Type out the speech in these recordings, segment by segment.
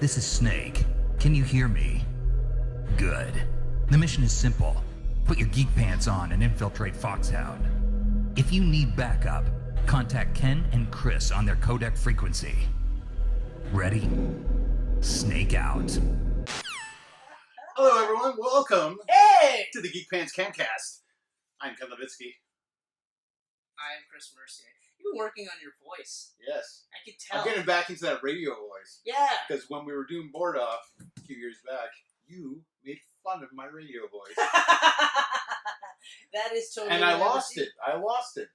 This is Snake. Can you hear me? Good. The mission is simple. Put your geek pants on and infiltrate Foxhound. If you need backup, contact Ken and Chris on their codec frequency. Ready? Snake out. Hello everyone, welcome Hey! to the Geek Pants Camcast. I'm Ken Levitsky. I'm Chris Mercier. You've been working on your voice. Yes. I could tell. I'm getting back into that radio voice. Yeah. Because when we were doing Board Off a few years back, you made fun of my radio voice. That is totally. And I lost it,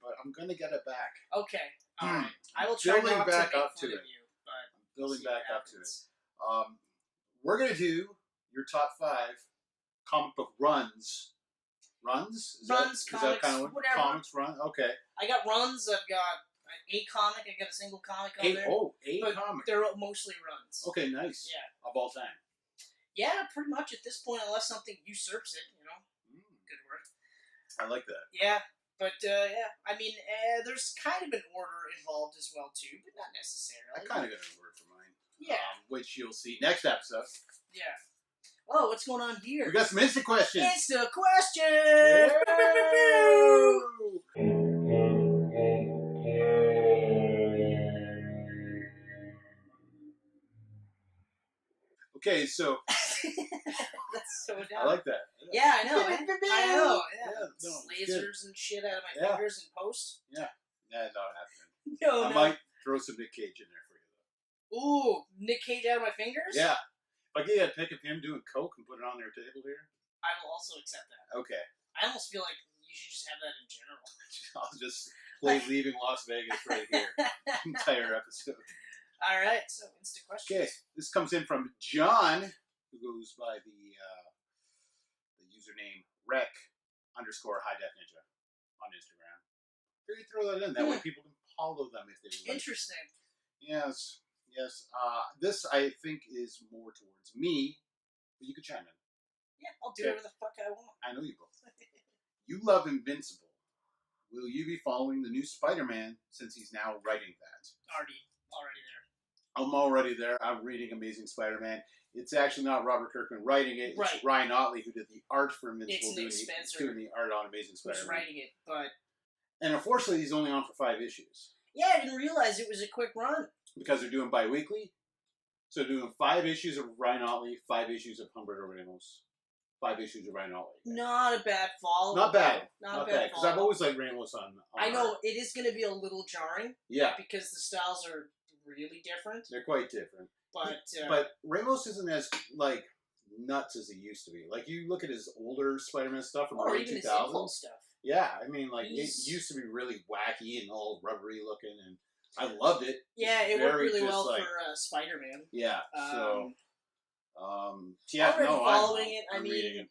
but I'm going to get it back. Okay. All right. I will try Building not back to make up fun to of it. you, but Building see back what up to it. happens. We're going to do your top 5 comic book runs. Runs? Is Runs, that comics, kind of what whatever. Comics run? Okay. I got runs. I've got a comic. I got a single comic on there. Eight but comics. They're mostly runs. Okay, nice. Yeah. Of all time. Yeah, pretty much at this point, unless something usurps it, you know. Good word. I like that. Yeah. But, yeah, I mean, there's kind of an order involved as well, too, but not necessarily. I kind of got a word for mine. Yeah. Which you'll see next episode. Yeah. Oh, what's going on here? We got some Instaquestions. Instaquestions! Okay, so That's so dumb. I like that. Yeah, I know. I know. Yeah. No, Lasers and shit out of my Yeah. fingers in post. Yeah, not happening. No, I no. might throw some Nick Cage in there for you, Ooh, Nick Cage out of my fingers? though. Yeah. If I get a pic of him doing coke and put it on their table here. I will also accept that. Okay. I almost feel like you should just have that in general. I'll just play Leaving Las Vegas right here. Entire episode. All right, so Instaquestions. Okay, this comes in from John, who goes by the username rec_high-def-ninja on Instagram. Maybe throw that in. That way people can follow them if they would like. Interesting. Yes. This, I think, is more towards me, but you could chime in. Yeah, I'll do Okay. whatever the fuck I want. I know you both. You love Invincible. Will you be following the new Spider-Man since he's now writing that? Already there. I'm already there. I'm reading Amazing Spider-Man. It's actually not Robert Kirkman writing it. It's Right. Ryan Otley who did the art for Invincible. It's Nick Spencer doing the art on Amazing who's Spider-Man. writing it, but And unfortunately, he's only on for 5 issues. yeah, I didn't realize it was a quick run. Because they're doing bi-weekly. So they're doing 5 issues of Ryan Otley, 5 issues of Humberto Ramos, 5 issues of Ryan Otley. Not a bad follow. Not bad. Not a bad Because I've follow. always liked Ramos on I know art. it is going to be a little jarring Yeah, because the styles are really different. they're quite different. But Ramos isn't as, like, nuts as he used to be. Like, you look at his older Spider-Man stuff from the or early even his 2000s. impulse stuff. Yeah, I mean, like, He's- it used to be really wacky and all rubbery looking, and I loved it. Yeah, it It's worked very really just well like- for Spider-Man. Yeah, so, yeah, already no, following it. I'm reading it.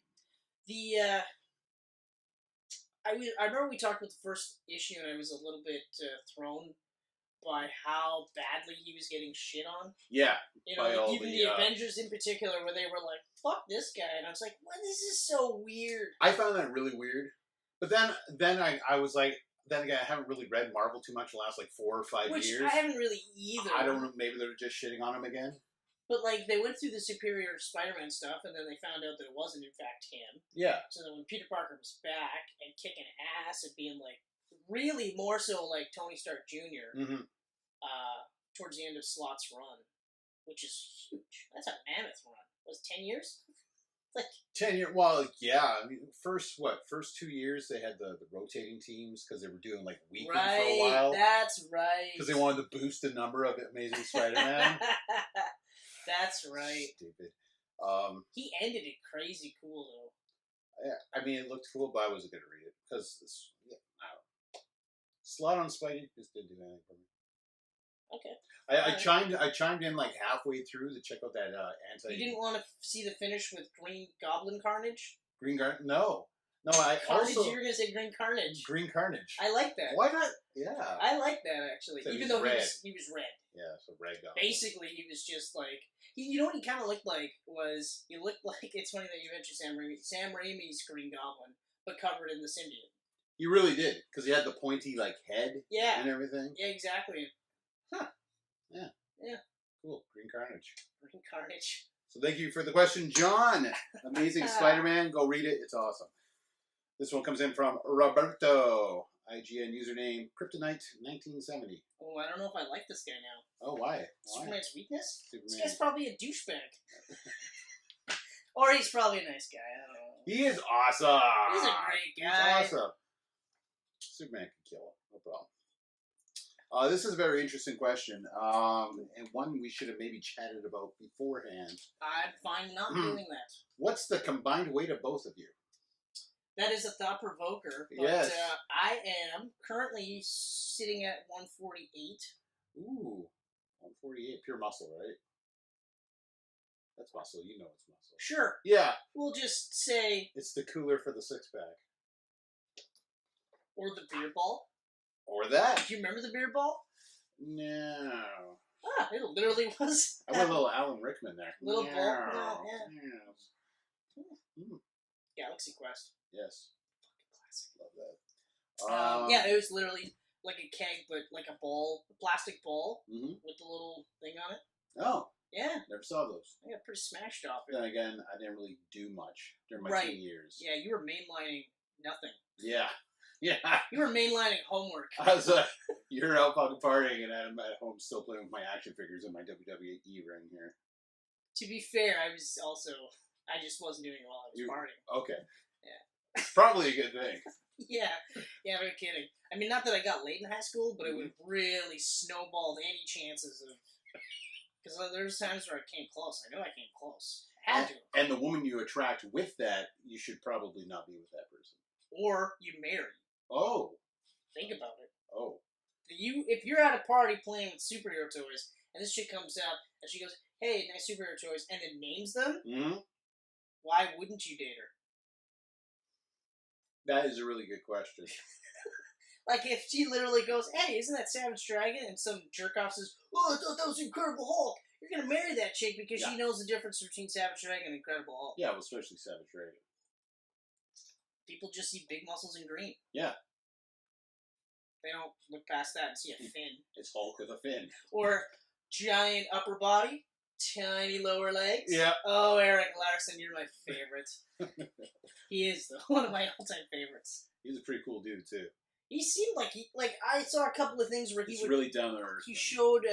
The I remember we talked about the first issue, and I was a little bit thrown by how badly he was getting shit on. Yeah, You know, by like all even the, the Avengers in particular, where they were like, "Fuck this guy," and I was like, "What? This is so weird." I found that really weird. But then I was like, then again, I haven't really read Marvel too much the last, like, 4 or 5 Which years. I haven't really either. I don't know, maybe they're just shitting on him again. But like, they went through the Superior Spider-Man stuff, and then they found out that it wasn't in fact him. Yeah. So then when Peter Parker was back and kicking ass and being like, really more so like Tony Stark Jr. Mm-hmm. Towards the end of Slott's run, which is huge. That's a mammoth run. Was it 10 years? Like 10 years. Well, yeah. I mean, first 2 years they had the rotating teams because they were doing like weekly for a while. That's right. Because they wanted to boost the number of Amazing Spider-Man. That's right. Stupid. He ended it crazy cool though. I mean, it looked cool, but I wasn't going to read it because I don't know. Slot on Spidey just didn't do anything for me. Okay. I chimed in like halfway through to check out that anti. You didn't want to see the finish with Green Goblin Carnage? Green Garden? No. I Carnage, also you were going to say Green Carnage. Green Carnage. I like that. Why not? Yeah. I like that, actually. So Even he's though red. he was red. Yeah, so Red Goblin. Basically, he was just like... you know what he kind of looked like? He looked like... It's funny that you mentioned Sam Raimi. Sam Raimi's Green Goblin, but covered in the symbiote. He really did, because he had the pointy like head Yeah. and everything. Yeah, exactly. Huh. Yeah. Yeah. Cool. Green Carnage. Green Carnage. So thank you for the question, John. Amazing Spider-Man. Go read it. It's awesome. This one comes in from Roberto. IGN username Kryptonite1970. Oh, I don't know if I like this guy now. Oh, why? Superman's weakness? Superman. This guy's probably a douchebag. Or he's probably a nice guy. I don't know. He is awesome. He's a great guy. He's awesome. Superman can kill him. No problem. This is a very interesting question, and one we should have maybe chatted about beforehand. I'd find not doing that. What's the combined weight of both of you? That is a thought provoker. But, yes. I am currently sitting at 148. Ooh, 148. Pure muscle, right? That's muscle. You know it's muscle. Sure. Yeah. We'll just say... It's the cooler for the six-pack. Or the beer ball. Or that. Do you remember the beer ball? No. Ah, it literally was. I went a little Alan Rickman there. Little no. ball. No, yeah. Yes. Galaxy Quest. Yes. Classic. Love that. Yeah, it was literally like a keg, but like a ball, a plastic ball with the little thing on it. Oh. Yeah. Never saw those. I got pretty smashed off it. Then again, I didn't really do much during my teen years. Yeah, you were mainlining nothing. Yeah. Yeah. You were mainlining homework. I was like, you're out fucking partying, and I'm at home still playing with my action figures in my WWE ring here. To be fair, I just wasn't doing it while I was partying. Okay. Yeah. It's probably a good thing. Yeah, no kidding. I mean, not that I got late in high school, but it would have really snowballed any chances of... Because there's times where I came close. I know I came close. Had to. And the woman you attract with that, you should probably not be with that person. Or you marry. Oh. Think about it. Oh. If you're at a party playing with superhero toys, and this chick comes out, and she goes, hey, nice superhero toys, and then names them, why wouldn't you date her? That is a really good question. Like, if she literally goes, hey, isn't that Savage Dragon? And some jerk-off says, oh, I thought that was Incredible Hulk. You're going to marry that chick because she knows the difference between Savage Dragon and Incredible Hulk. Yeah, well, especially Savage Dragon. People just see big muscles in green. Yeah. They don't look past that and see a fin. It's Hulk with a fin. Or giant upper body, tiny lower legs. Yeah. Oh, Eric Larson, you're my favorite. He is, though, one of my all-time favorites. He's a pretty cool dude, too. He seemed like I saw a couple of things where He's really down to earth. He showed,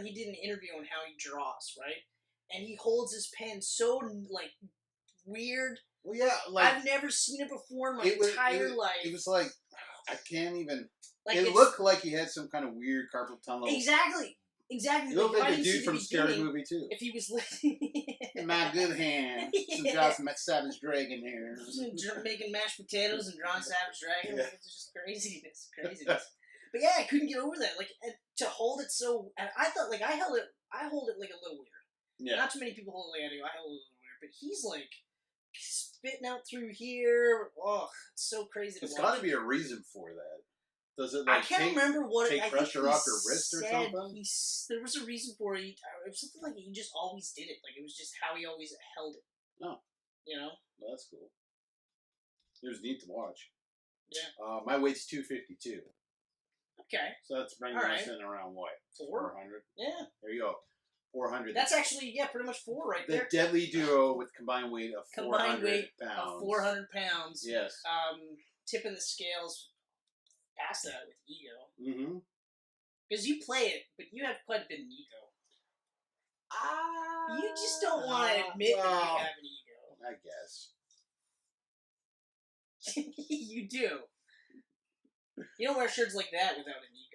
he did an interview on how he draws, right? And he holds his pen so, like, weird. Well, yeah, like... I've never seen it before in my entire life. It was like, I can't even... Like it looked like he had some kind of weird carpal tunnel. Exactly. You look like the dude from Scary Movie, too. If he was... In my good hand. Some draw some Savage Dragon here. Making mashed potatoes and drawing Savage Dragon. Yeah. It's just craziness. But yeah, I couldn't get over that. Like, to hold it so... And I thought, like, I hold it like a little weird. Yeah. Not too many people hold it like I do. I hold it a little weird. But he's, like, spitting out through here. Oh, it's so crazy to watch. There's got to be a reason for that. Does it, like, I can't remember what take pressure off your wrist or something? There was a reason for it. It was something like he just always did it. Like, it was just how he always held it. Oh. You know? Well, that's cool. It was neat to watch. Yeah. My weight's 252. Okay. So that's bringing us in around what? 400? Yeah. There you go. 400. That's actually, pretty much 4 right there. The deadly duo with combined weight of 400 pounds. Of 400 pounds. Yes. Tipping the scales past that with ego. Mm-hmm. Because you play it, but you have quite a bit of ego. You just don't want to admit that you have an ego. I guess. You do. You don't wear shirts like that without an ego.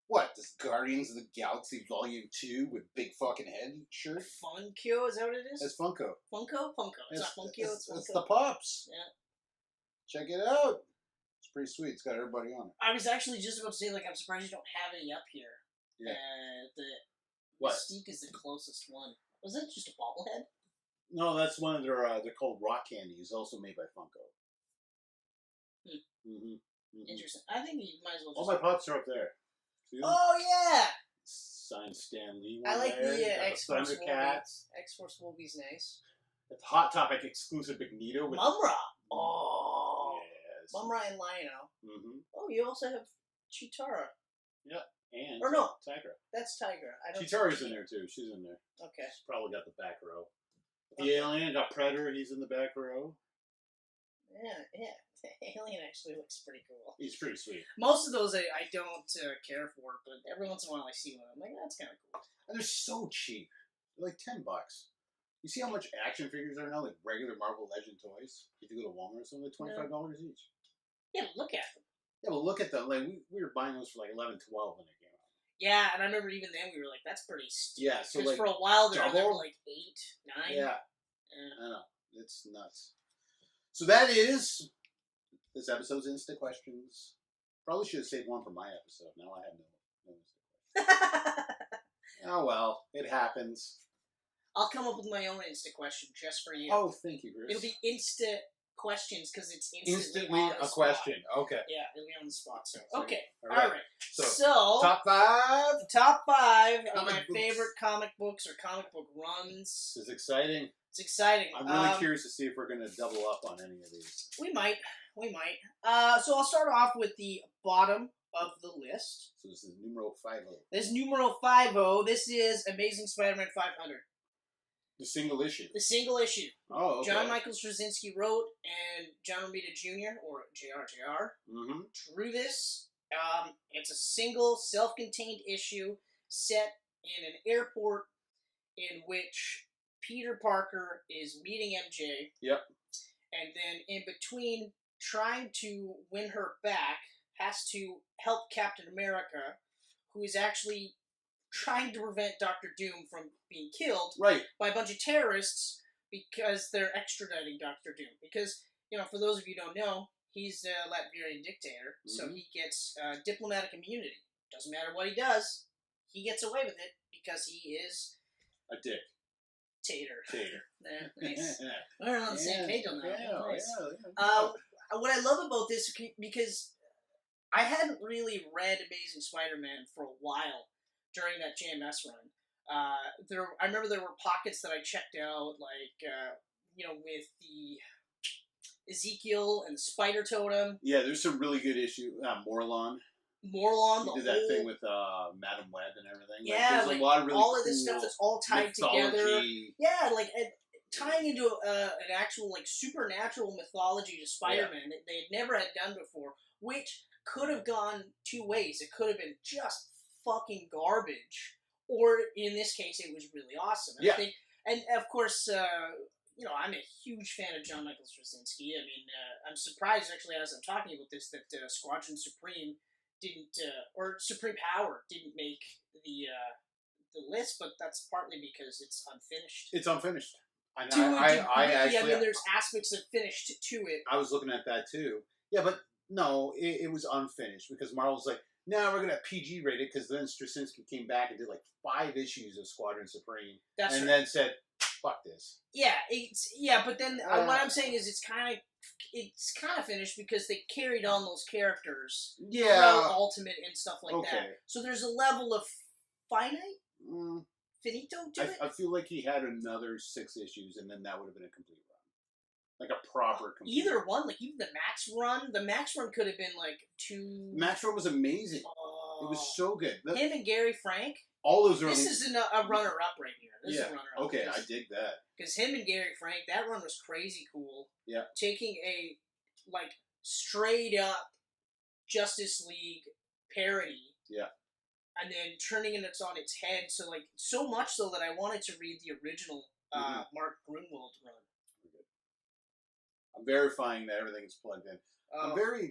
What? This Guardians of the Galaxy Volume 2 with big fucking head shirt? Funkyo, is that what it is? It's Funko. Funko? It's not Funkyo, it's Funko. It's the Pops. Yeah. Check it out. It's pretty sweet. It's got everybody on it. I was actually just about to say, like, I'm surprised you don't have any up here. Yeah. The Mystique is the closest one. Was that just a bobblehead? No, that's one of their, they're called rock candies, also made by Funko. Interesting. I think you might as well just... All my Pops are up there. See them? Oh, yeah! Signed Stan Lee. I like there. the X-Force Thundercats. X-Force Wolvie's nice. It's Hot Topic exclusive Magneto. With Mumra! Oh! Yes. Mumra and Lion-O. Mm-hmm. Oh, you also have Chitara. Yeah. And Or no. Tigra. That's Tigra. I don't. Chitara's in there too. She's in there. Okay. She's probably got the back row. The alien got Predator. He's in the back row. Yeah. The alien actually looks pretty cool. He's pretty sweet. Most of those I don't care for, but every once in a while I see one. I'm like, that's kind of cool. And they're so cheap. They're like $10. You see how much action figures are now? Like regular Marvel Legend toys. If you go to Walmart or something, like $25 each. Yeah, but look at them. Yeah, but look at them. Like we were buying those for like $11, $12 when they came out. Yeah, and I remember even then we were like, that's pretty steep. Yeah, so because like for a while they were double? like 8, 9. Yeah. I know. It's nuts. So that is this episode's Instaquestions. Probably should have saved one for my episode. Now I have no Instaquestions. Oh well, it happens. I'll come up with my own Insta question just for you. Oh, thank you, Chris. It'll be Insta questions because it's instantly on the a spot. question. Okay. Yeah, it'll be on the spot. So Sorry. okay, All right. all right. So top 5. Top 5 of Comic my books. favorite comic books or comic book runs. This is exciting. It's exciting. I'm really curious to see if we're going to double up on any of these. We might. So I'll start off with the bottom of the list. So this is numero 50. This is numero 50. This is Amazing Spider-Man 500. The single issue. The single issue. Oh, okay. John Michael Straczynski wrote, and John Romita Jr., or JR, drew this. It's a single, self-contained issue set in an airport in which Peter Parker is meeting MJ. Yep. And then in between trying to win her back, has to help Captain America, who is actually trying to prevent Dr. Doom from being killed by a bunch of terrorists because they're extraditing Dr. Doom. Because, for those of you who don't know, he's a Latvian dictator, so he gets diplomatic immunity. Doesn't matter what he does, he gets away with it because he is a dick. Tater. Nice. We're on the same page on that. Yeah, nice. yeah. What I love about this, because I hadn't really read Amazing Spider-Man for a while during that JMS run. I remember there were pockets that I checked out, like, with the Ezekiel and the Spider Totem. Yeah, there's some really good issue. Morlon. He did that thing with Madam Web and everything. Yeah, there's a lot of really all of cool this stuff that's all tied together. Yeah, tying into an actual supernatural mythology to Spider-Man that they never had done before, which could have gone two ways. It could have been just fucking garbage, or in this case, it was really awesome. And I think, and of course, I'm a huge fan of John Michael Straczynski. I mean, I'm surprised actually as I'm talking about this that Squadron Supreme didn't, or Supreme Power didn't make the list, but that's partly because it's unfinished. It's unfinished. I actually, there's aspects of finished to it. I was looking at that too. Yeah, but no, it was unfinished because Marvel's like, no, we're gonna PG rate it, because then Straczynski came back and did like 5 issues of Squadron Supreme, then said, "Fuck this." Yeah, but then what I'm saying is it's kind of finished because they carried on those characters. Yeah, Ultimate and stuff like that. So there's a level of finito to it. I feel like he had another 6 issues, and then that would have been a complete run, like a proper complete. Either one, like even the Max run. The Max run could have been like 2. Max run was amazing. It was so good. Him and Gary Frank. All those. This is a runner-up right here. This is a runner-up. Okay, I dig that. Because him and Gary Frank, that run was crazy cool. Yeah. Taking a straight up Justice League parody. Yeah. And then turning it on its head, so much so that I wanted to read the original Mark Grunwald run. I'm verifying that everything is plugged in. I'm very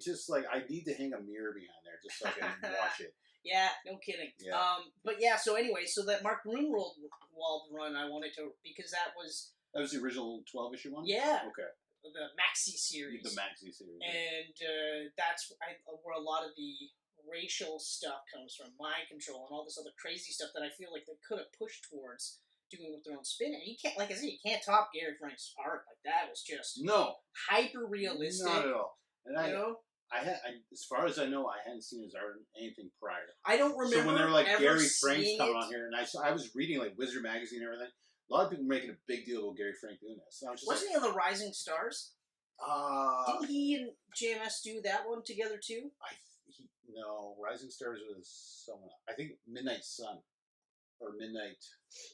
I need to hang a mirror behind there just so I can watch it. Yeah, no kidding. Yeah. So anyway, so that Mark Grunwald run I wanted to, because that was the original 12-issue one? Yeah. Okay. The Maxi series. The Maxi series. And that's where a lot of the racial stuff comes from, mind control and all this other crazy stuff that I feel like they could have pushed towards doing with their own spin. And you can't, like I said, you can't top Gary Frank's art. Like, that was just hyper realistic. Not at all. And as far as I know, I hadn't seen his art in anything prior. I don't remember. So when they were like Gary Frank's coming on here, and I was reading like Wizard magazine and everything, a lot of people were making a big deal about Gary Frank doing this. So wasn't he on the Rising Stars? Didn't he and JMS do that one together too? No, Rising Stars was someone. I think Midnight Sun or Midnight.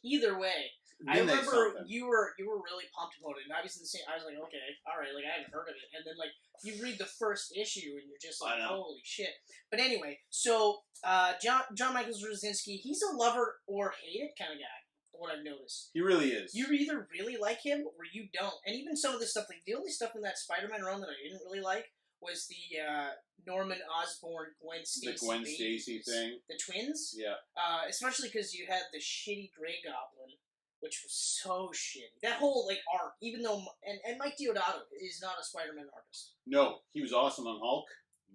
Either way, I remember you were really pumped about it, and I was in the same. I was like, okay, all right, like I hadn't heard of it, and then like you read the first issue, and you're just like, holy shit. But anyway, so John Michael Straczynski, he's a lover or hate it kind of guy. What I've noticed, he really is. You either really like him or you don't, and even some of this stuff, like the only stuff in that Spider-Man run that I didn't really like was the Norman Osborn, Gwen Stacy thing. The twins? Yeah. Especially because you had the shitty Grey Goblin, which was so shitty. That whole, like, arc, even though... And Mike Deodato is not a Spider-Man artist. No, he was awesome on Hulk,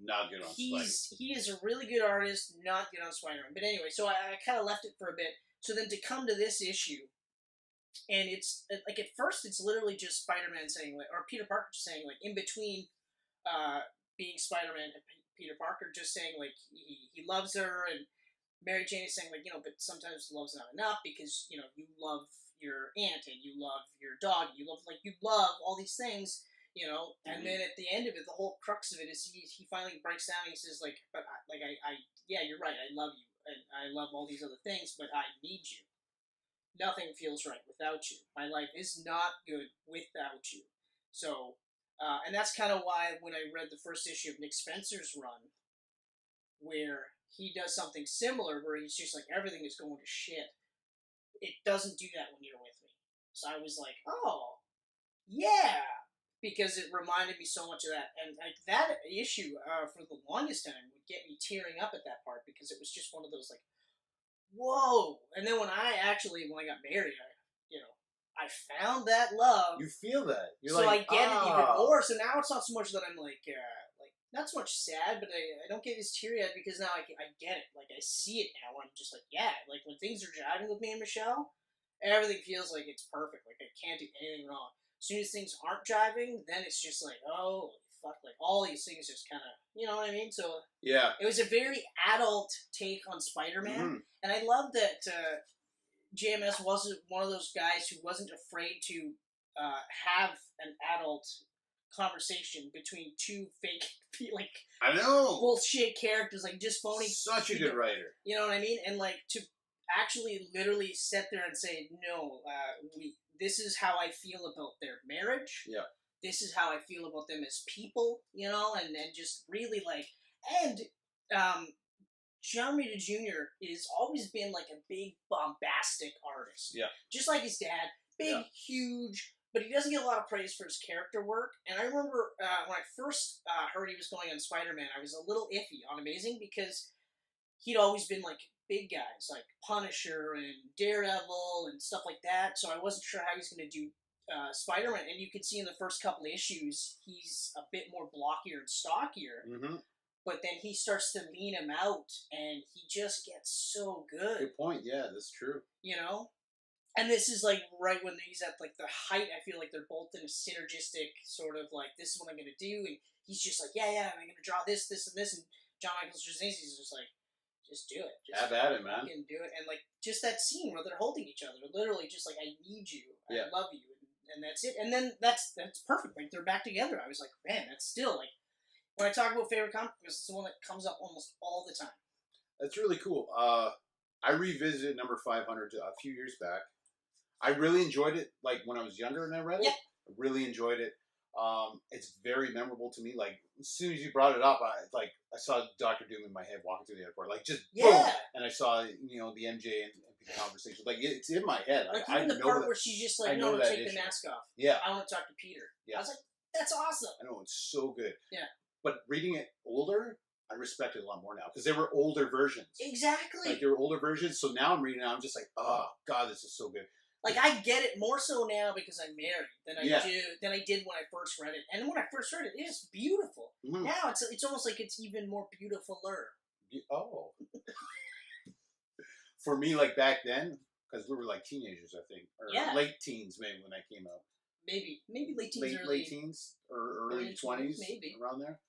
not good on Spider-Man. He is a really good artist, not good on Spider-Man. But anyway, so I kind of left it for a bit. So then to come to this issue, and it's, like, at first it's literally just Spider-Man saying, like, or Peter Parker just saying, like, in between... being Spider-Man and Peter Parker, just saying, like, he loves her, and Mary Jane is saying, like, you know, but sometimes love's not enough because, you know, you love your aunt, and you love your dog, you love all these things, you know, and then at the end of it, the whole crux of it is he finally breaks down and he says, like, but, yeah, you're right, I love you, and I love all these other things, but I need you. Nothing feels right without you. My life is not good without you. So... and that's kind of why when I read the first issue of Nick Spencer's run, where he does something similar, where he's just like, everything is going to shit, it doesn't do that when you're with me. So I was like, oh, yeah, because it reminded me so much of that. And like that issue, for the longest time, would get me tearing up at that part, because it was just one of those like, whoa. And then when I got married, I found that love. You feel that. You're so like, I get it even more. So now it's not so much that I'm like not so much sad, but I don't get as teary-eyed because now I get it. Like, I see it now. I'm just like, yeah. Like, when things are jiving with me and Michelle, everything feels like it's perfect. Like, I can't do anything wrong. As soon as things aren't jiving, then it's just like, oh, fuck. Like, all these things just kind of, you know what I mean? So, yeah. It was a very adult take on Spider-Man. And I love that... JMS wasn't one of those guys who wasn't afraid to have an adult conversation between two fake, like, I know, bullshit characters, like, just phony. Such a good writer. You know what I mean? And, like, to actually literally sit there and say, no, this is how I feel about their marriage. Yeah. This is how I feel about them as people, you know, and just really, like, and, John Romita Jr. has always been like a big bombastic artist. Yeah. Just like his dad. Big, huge, but he doesn't get a lot of praise for his character work. And I remember when I first heard he was going on Spider-Man, I was a little iffy on Amazing because he'd always been like big guys, like Punisher and Daredevil and stuff like that. So I wasn't sure how he was going to do Spider-Man. And you could see in the first couple of issues, he's a bit more blockier and stockier. Mm-hmm. But then he starts to lean him out, and he just gets so good. Good point. Yeah, that's true. You know? And this is, like, right when he's at, like, the height. I feel like they're both in a synergistic sort of, like, this is what I'm going to do. And he's just like, yeah, I'm going to draw this, and this. And John Michael Straczynski's just like, just do it. Just have at it, man. You can do it. And, like, just that scene where they're holding each other. Literally just like, I need you. I love you. And that's it. And then that's perfect. Like, they're back together. I was like, man, that's still, like, when I talk about favorite comic books, it's the one that comes up almost all the time. That's really cool. I revisited number 500 a few years back. I really enjoyed it, like, when I was younger and I read it. I really enjoyed it. It's very memorable to me. Like, as soon as you brought it up, I saw Dr. Doom in my head walking through the airport. Like, just boom! And I saw, the MJ and the conversation. Like, it's in my head. Like, even the part where she's just like, no, take the mask off. Yeah. I want to talk to Peter. Yeah. I was like, that's awesome. I know, it's so good. Yeah. But reading it older, I respect it a lot more now. Because they were older versions. Exactly. Like, they were older versions. So now I'm reading it, I'm just like, oh, God, this is so good. Like, I get it more so now because I'm married than I did when I first read it. And when I first read it, it is beautiful. Mm-hmm. Now it's almost like it's even more beautifuler. Oh. For me, like, back then, because we were like teenagers, I think. Or late teens, maybe, when that came out. Maybe late teens, late teens or early 20s, maybe around there.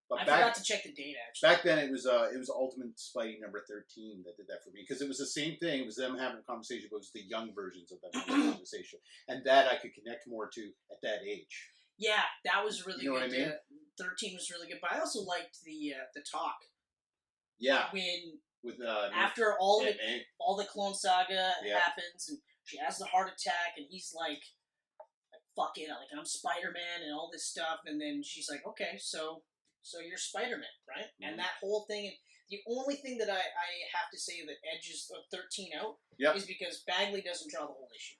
But I forgot to check the date. Actually, back then it was Ultimate Spidey number 13 that did that for me because it was the same thing. It was them having a conversation, but it was the young versions of them having a conversation, and that I could connect more to at that age. Yeah, that was really good. What I mean? 13 was really good, but I also liked the talk. Yeah. With after all of it, all the Clone Saga happens, and she has the heart attack, and he's like fuck it, like I'm Spider-Man and all this stuff, and then she's like, okay, so you're Spider-Man, right? Mm-hmm. And that whole thing, and the only thing that I have to say that edges 13 out is because Bagley doesn't draw the whole issue.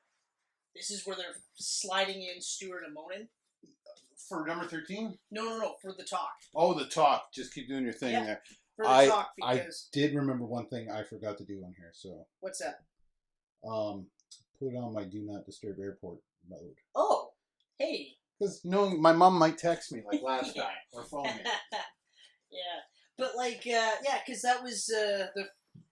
This is where they're sliding in Stewart and Monin. For number 13? No, for the talk. Oh, the talk. Just keep doing your thing there. For the talk, because... I did remember one thing I forgot to do on here, so... What's that? Put on my Do Not Disturb Airport mode. Oh, hey. Because, my mom might text me, like last time, or phone me. Yeah. But, because that was the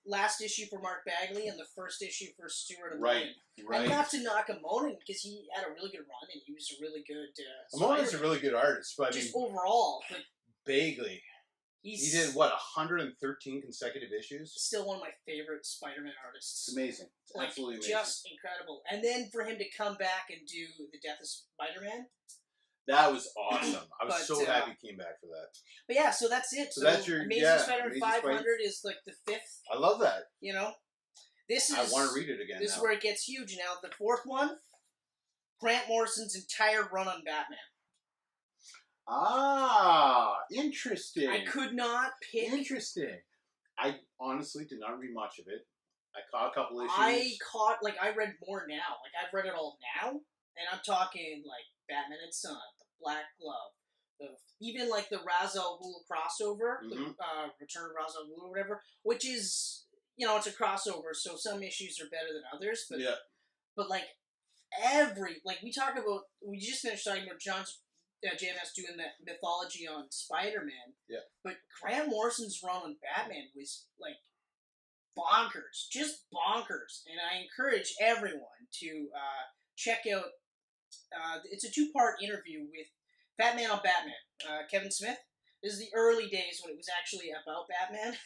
last issue for Mark Bagley and the first issue for Stewart and Monin. Right. And not to knock him Monin, because he had a really good run, and he was a really good... Monin's a really good artist, but just overall. But Bagley... He did, 113 consecutive issues? Still one of my favorite Spider-Man artists. It's amazing. It's absolutely amazing. Just incredible. And then for him to come back and do The Death of Spider-Man. That was awesome. I was so happy he came back for that. But yeah, so that's it. So that's your... Amazing Spider-Man 500 is like the 5th. I love that. This is... I want to read it again This is where it gets huge. Now, the 4th one, Grant Morrison's entire run on Batman. Ah, interesting. I could not pick. Interesting. I honestly did not read much of it. I caught a couple issues. I read more now. Like, I've read it all now, and I'm talking, like, Batman and Son, The Black Glove, even, like, the Ra's al Ghul crossover, the Return of Ra's al Ghul or whatever, which is, it's a crossover, so some issues are better than others, but like, we just finished talking about JMS doing that mythology on Spider-Man. Yeah. But Grant Morrison's run on Batman was, like, bonkers. Just bonkers. And I encourage everyone to check out... it's a 2-part interview with Batman on Batman. Kevin Smith. This is the early days when it was actually about Batman.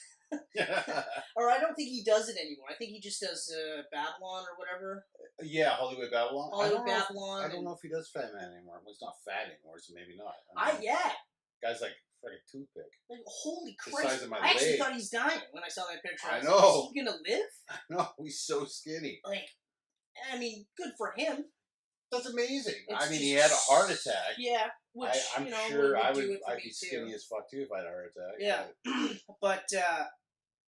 Or I don't think he does it anymore. I think he just does Babylon or whatever. Yeah, Hollywood Babylon. Babylon. I don't know if he does Fat Man anymore. Well, he's not fat anymore, so maybe not. Guy's like freaking toothpick. Like, holy Christ. The size of my I actually leg. thought he's dying when I saw that picture. I know. Is he gonna live? No, he's so skinny. Like, I mean, good for him. That's amazing. He had a heart attack. Yeah, which, I'm sure I'd be skinny as fuck too if I had a heart attack. Yeah. But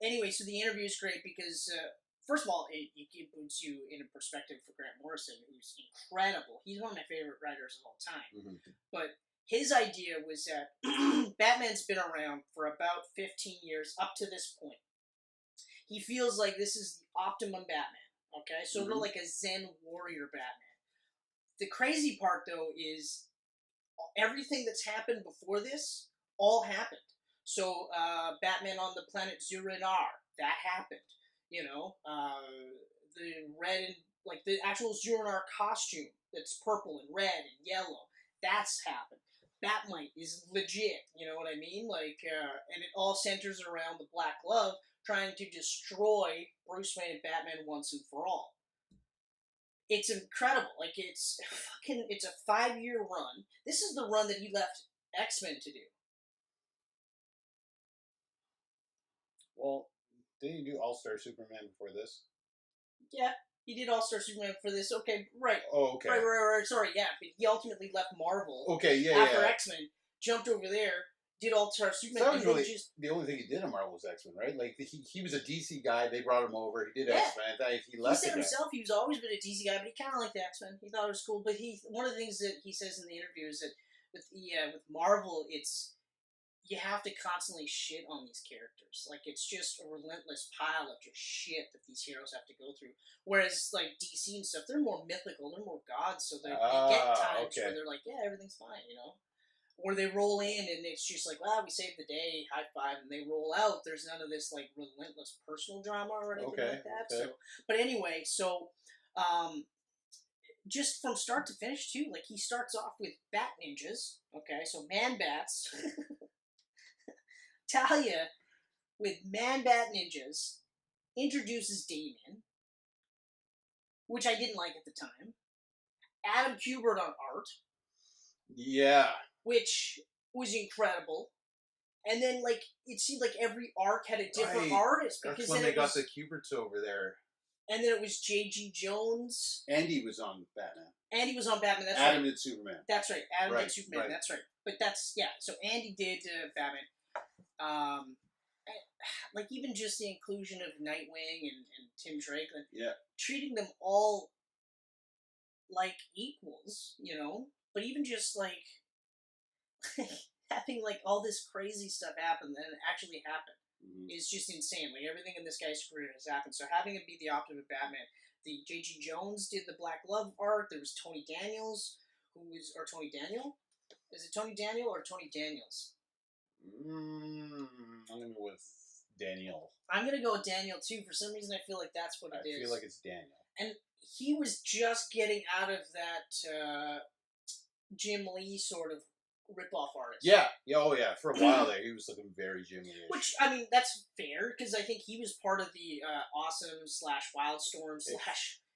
anyway, so the interview is great because, first of all, it puts you in a perspective for Grant Morrison, who's incredible. He's one of my favorite writers of all time. Mm-hmm. But his idea was that Batman's been around for about 15 years up to this point. He feels like this is the optimum Batman, okay? Sort of like a Zen warrior Batman. The crazy part, though, is everything that's happened before this all happened. So, Batman on the planet Zur-En-Arr, that happened. The red and, like, the actual Zur-En-Arr costume that's purple and red and yellow, that's happened. Batmite is legit, you know what I mean? Like, and it all centers around the Black Glove trying to destroy Bruce Wayne and Batman once and for all. It's incredible. Like, it's a 5-year run. This is the run that he left X-Men to do. Well, didn't you do All-Star Superman before this? Yeah, he did All-Star Superman for this. Okay, right. Oh, okay. Right. Sorry, yeah. But he ultimately left Marvel. Okay, yeah, after X-Men, jumped over there, did All-Star Superman. So that was really the only thing he did in Marvel was X-Men, right? Like, he was a DC guy. They brought him over. He did X-Men. He left. He said himself he's always been a DC guy, but he kind of liked the X-Men. He thought it was cool. But one of the things that he says in the interview is that with Marvel, it's you have to constantly shit on these characters. Like, it's just a relentless pile of just shit that these heroes have to go through. Whereas, like, DC and stuff, they're more mythical. They're more gods, so they get times where they're like, yeah, everything's fine, Or they roll in and it's just like, well, we saved the day, high five, and they roll out. There's none of this, like, relentless personal drama or anything like that. Okay. So, but anyway, just from start to finish, too, like, he starts off with Bat Ninjas, okay, so Man-Bats. Talia, with Man-Bat Ninjas, introduces Damian, which I didn't like at the time. Adam Kubert on art. Yeah. Which was incredible. And then, like, it seemed like every arc had a different artist. Because that's when they got the Kuberts over there. And then it was J.G. Jones. Andy was on Batman. Andy was on Batman, that's Adam did Superman. That's right, Adam did Superman, that's right. But that's, so Andy did Batman. Like, even just the inclusion of Nightwing and Tim Drake, like, treating them all like equals, you know? But even just, like, having, like, all this crazy stuff happen and it actually happened is just insane. Like, everything in this guy's career has happened. So having it be the opposite Batman, the J.G. Jones did the Black Glove arc. There was Tony Daniels, or Tony Daniel? Is it Tony Daniel or Tony Daniels? I'm going to go with Daniel. I'm going to go with Daniel, too. For some reason, I feel like that's what it is. I feel like it's Daniel. And he was just getting out of that Jim Lee sort of rip-off artist. Yeah. Oh, yeah. For a while there, he was looking very Jim Lee-ish. Which, I mean, that's fair, because I think he was part of the Awesome/Wildstorm/ If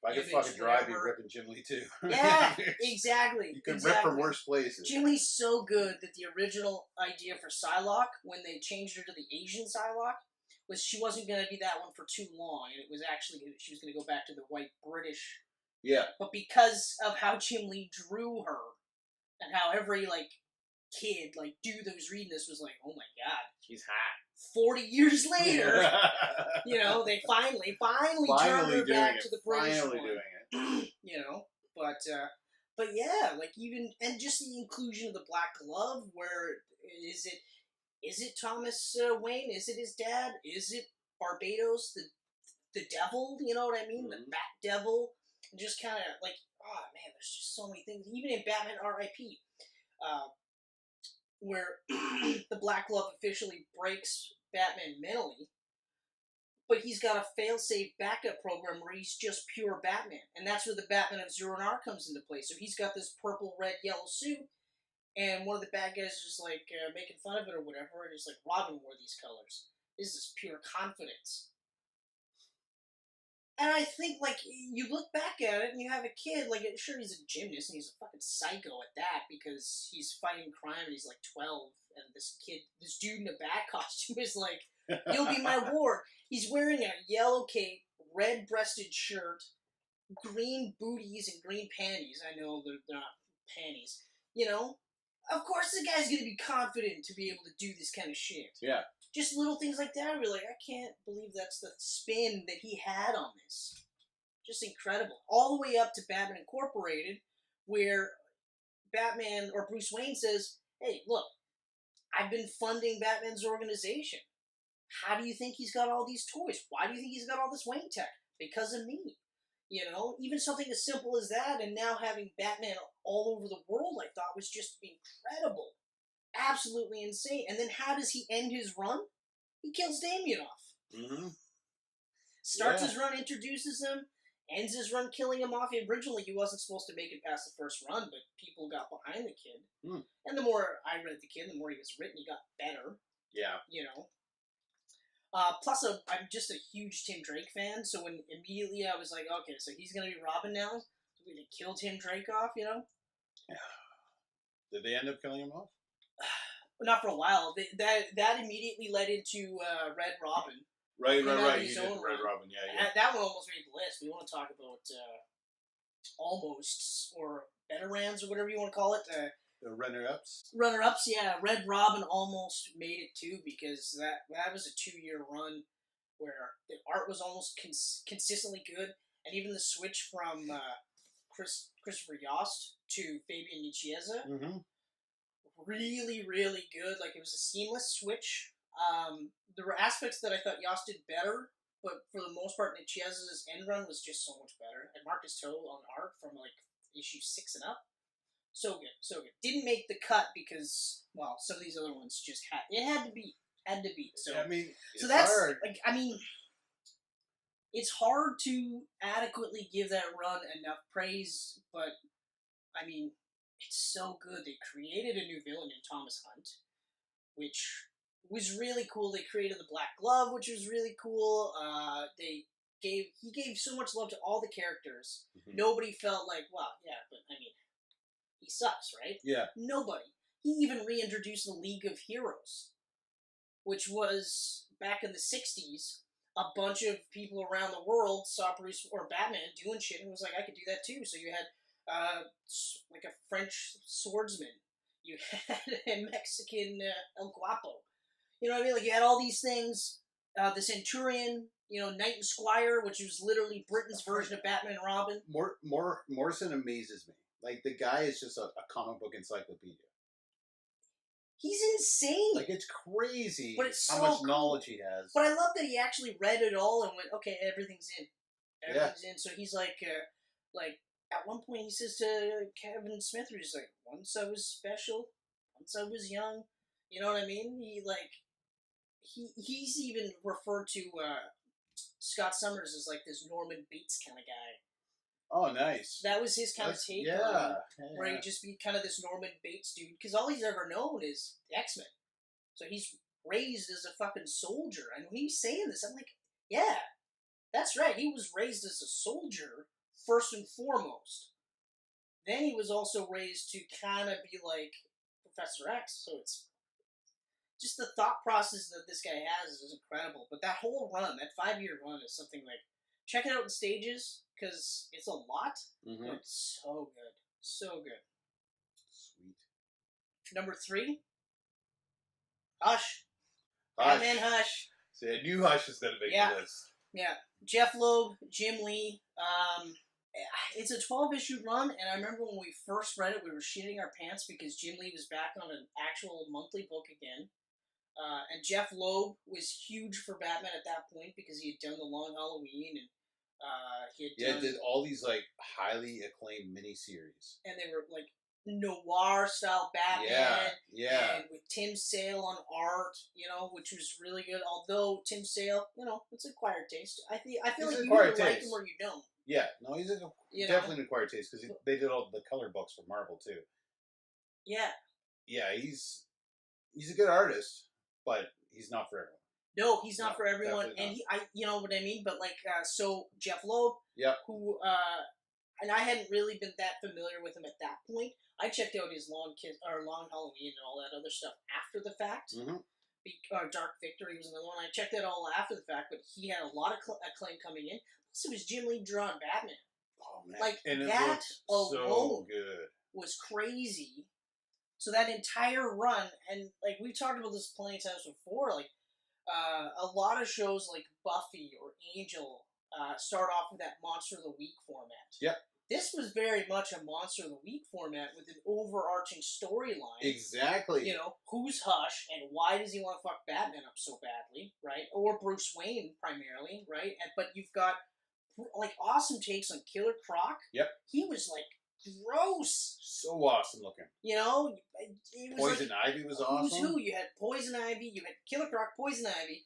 I could fucking drive, he'd ripping Jim Lee, too. Yeah, exactly. You could rip from worse places. Jim Lee's so good that the original idea for Psylocke, when they changed her to the Asian Psylocke, was she wasn't going to be that one for too long, and it was actually, she was going to go back to the white British. Yeah. But because of how Jim Lee drew her, and how every, like, kid, like, dude that was reading this was like, oh my god. She's hot. 40 years later, you know, they finally turned her back to the British one. Doing it. You know, but yeah, like, even, and just the inclusion of the Black Glove, where is it Thomas Wayne? Is it his dad? Is it Barbados, the devil? You know what I mean? The Bat Devil. And just kind of like, oh man, there's just so many things. Even in Batman R.I.P., where the Black Glove officially breaks Batman mentally, but he's got a fail-safe backup program where he's just pure Batman, and that's where the Batman of Zero-Nar comes into play. So he's got this purple, red, yellow suit, and one of the bad guys is like making fun of it or whatever, and he's like, Robin wore these colors. This is pure confidence. And I think, like, you look back at it and you have a kid, like, sure, he's a gymnast and he's a fucking psycho at that because he's fighting crime and he's like 12, and this dude in a bat costume is like, you'll be my ward. He's wearing a yellow cape, red-breasted shirt, green booties, and green panties. I know they're not panties. You know? Of course the guy's gonna be confident to be able to do this kind of shit. Yeah. Just little things like that, we're like, I can't believe that's the spin that he had on this. Just incredible. All the way up to Batman Incorporated, where Batman, or Bruce Wayne says, hey, look, I've been funding Batman's organization. How do you think he's got all these toys? Why do you think he's got all this Wayne tech? Because of me. You know, even something as simple as that, and now having Batman all over the world, I thought was just incredible. Absolutely insane. And then how does he end his run? He kills Damien off. Mm-hmm. Starts his run, introduces him, ends his run killing him off. Originally, he wasn't supposed to make it past the first run, but people got behind the kid. Mm. And the more I read the kid, the more he was written, he got better. Yeah. You know. Plus, I'm just a huge Tim Drake fan, so when immediately I was like, okay, so he's going to be Robin now? So we could kill Tim Drake off, you know? Did they end up killing him off? Not for a while. That immediately led into Red Robin. Right. You did Red Robin, yeah. That one almost made the list. We want to talk about almosts, or Veterans, or whatever you want to call it. The runner-ups? Runner-ups, yeah. Red Robin almost made it, too, because that was a 2-year run where the art was almost consistently good, and even the switch from Christopher Yost to Fabian Nicieza, really, really good. Like, it was a seamless switch. There were aspects that I thought Yost did better, but for the most part, Nicieza's end run was just so much better. And Marcus Toe on art from, like, issue 6 and up. So good, so good. Didn't make the cut because, well, some of these other ones just had to be. So, yeah, I mean, so that's hard. Like, I mean, it's hard to adequately give that run enough praise, but I mean, it's so good. They created a new villain in Thomas Hunt, which was really cool. They created the Black Glove, which was really cool. He gave so much love to all the characters. Mm-hmm. Nobody felt like, well, yeah, but I mean, he sucks, right? Yeah. Nobody. He even reintroduced the League of Heroes. which was back in the 60s. A bunch of people around the world saw Bruce or Batman doing shit and was like, I could do that too. So you had like a French swordsman. You had a Mexican El Guapo. You know what I mean? Like, you had all these things. The Centurion, Knight and Squire, which was literally Britain's version of Batman and Robin. Morrison amazes me. Like, the guy is just a comic book encyclopedia. He's insane. Like, it's crazy but it's how so much cool. knowledge he has. But I love that he actually read it all and went, okay, everything's in. Everything's in. So he's like, at one point he says to Kevin Smith, he's like, once I was special, once I was young. You know what I mean? He's even referred to Scott Summers as like this Norman Bates kind of guy. Oh, nice. That was his kind of take on it, where he'd just be kind of this Norman Bates dude, because all he's ever known is the X-Men. So he's raised as a fucking soldier, and when he's saying this, I'm like, yeah, that's right, he was raised as a soldier, first and foremost. Then he was also raised to kind of be like Professor X, so it's just the thought process that this guy has is incredible. But that whole run, that 5-year run, is something like, check it out in stages, because it's a lot, but it's so good. So good. Sweet. Number 3, Hush. Batman Hush. See, I knew Hush was going to make the list. Yeah. Jeff Loeb, Jim Lee. It's a 12-issue run, and I remember when we first read it, we were shitting our pants because Jim Lee was back on an actual monthly book again. And Jeff Loeb was huge for Batman at that point because he had done The Long Halloween, and he did all these like highly acclaimed miniseries, and they were like noir style Batman, and with Tim Sale on art, which was really good. Although Tim Sale, it's acquired taste. I feel like you either like him or you don't. Yeah, no, he's definitely an acquired taste because they did all the color books for Marvel too. Yeah, he's a good artist, but he's not for everyone. No, he's not for everyone, and you know what I mean. But like, so Jeff Loeb, who, and I hadn't really been that familiar with him at that point. I checked out his Long Halloween and all that other stuff after the fact. Dark Victory was another one. I checked that all after the fact, but he had a lot of acclaim coming in. Plus, it was Jim Lee drawing Batman. Oh man, like and that alone so good. Was crazy. So that entire run, and like we talked about this plenty of times before, like. A lot of shows like Buffy or Angel start off with that Monster of the Week format. Yep. This was very much a Monster of the Week format with an overarching storyline. Exactly. Who's Hush and why does he want to fuck Batman up so badly, right? Or Bruce Wayne primarily, right? But you've got like awesome takes on Killer Croc. Yep. He was like gross. So awesome looking. It was Poison Ivy was awesome. Who's who? You had Poison Ivy, you had Killer Croc, Poison Ivy,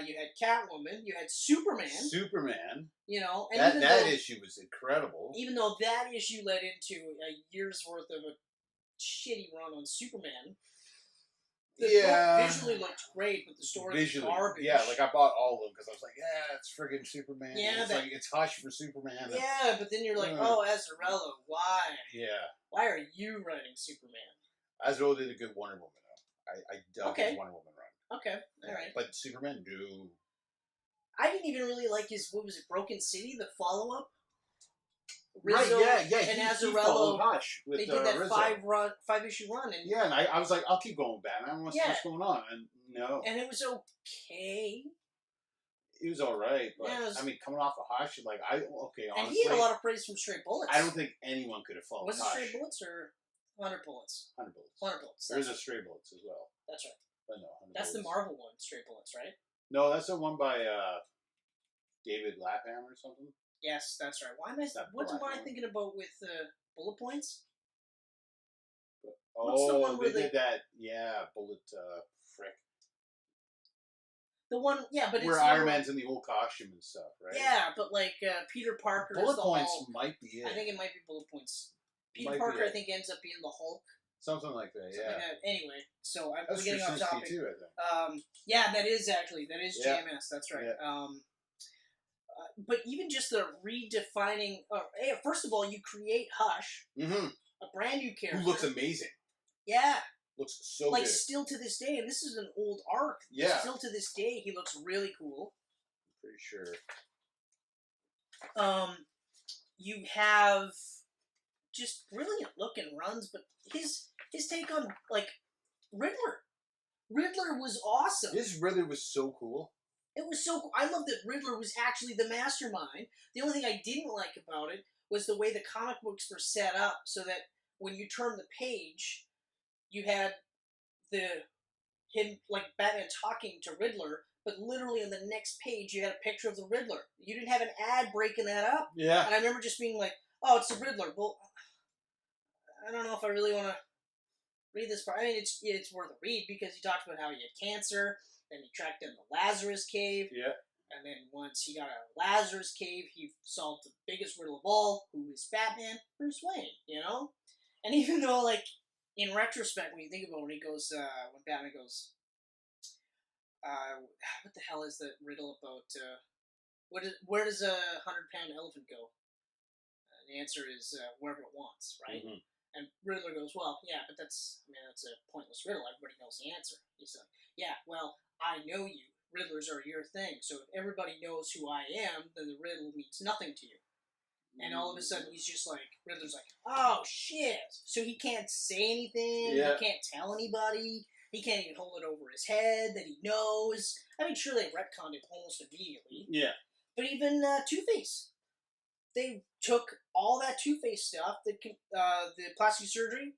you had Catwoman, you had Superman. And that issue was incredible. Even though that issue led into a year's worth of a shitty run on Superman. The book visually looked great, but the story was garbage. Yeah, like I bought all of them because I was like, yeah, it's friggin' Superman. Yeah, it's Hush for Superman. Yeah, but then you're like, oh, Azzarello, why? Yeah. Why are you writing Superman? Azzarello did a good Wonder Woman, though. I dug his Wonder Woman run. Okay, alright. But Superman, no. I didn't even really like his, Broken City, the follow-up? Rizzo and Azzarello, Hush with, they did that Rizzo. 5-issue run. And and I was like, I'll keep going with Batman. What's going on? And no. And it was okay. It was alright, but I mean, coming off of Hush, like, honestly. And he had a lot of praise from Stray Bullets. I don't think anyone could have followed Hush. Was it Stray Bullets or 100 Bullets? 100 Bullets. 100 Bullets. There's a Stray Bullets as well. That's right. But no, that's the Marvel one, Stray Bullets, right? No, that's the one by David Lapham or something. Yes, that's right. Why am I thinking about with bullet points? What's the one where they did that? Yeah, bullet frick. The one, but where it's Iron Man's in the old costume and stuff, right? Yeah, but like Peter Parker. Bullet is the points Hulk. might be it. I think it might be bullet points. Peter Parker, I think, ends up being the Hulk. Something like that. Yeah. Like that. Anyway, so I'm getting off topic. Too, I think. That is JMS. That's right. Yeah. But even just the redefining... first of all, you create Hush, a brand new character. Who looks amazing. Yeah. Looks so like good. still to this day, and this is an old arc. Yeah. Still to this day, he looks really cool. Pretty sure. You have just brilliant looking runs, but his take on like Riddler was awesome. His Riddler was so cool. It was so cool. I love that Riddler was actually the mastermind. The only thing I didn't like about it was the way the comic books were set up, so that when you turn the page, you had him like Batman talking to Riddler, but literally on the next page you had a picture of the Riddler. You didn't have an ad breaking that up. Yeah. And I remember just being like, "Oh, it's the Riddler." Well, I don't know if I really want to read this part. I mean, it's worth a read because he talks about how he had cancer. Then he tracked down the Lazarus Cave. Yeah. And then once he got out of Lazarus Cave, he solved the biggest riddle of all, who is Batman? Bruce Wayne, you know? And even though, like, in retrospect, when you think about it, when he goes, when Batman goes, what the hell is the riddle about, where does a 100-pound elephant go? The answer is wherever it wants, right? Mm-hmm. And Riddler goes, well, yeah, but that's a pointless riddle. Everybody knows the answer. He's like, yeah, well, I know you. Riddlers are your thing. So if everybody knows who I am, then the riddle means nothing to you. And all of a sudden, he's just like, Riddler's like, oh, shit. So he can't say anything. Yeah. He can't tell anybody. He can't even hold it over his head that he knows. I mean, sure, they retconned it almost immediately. Yeah. But even Two-Face. They took all that Two-Face stuff, the plastic surgery,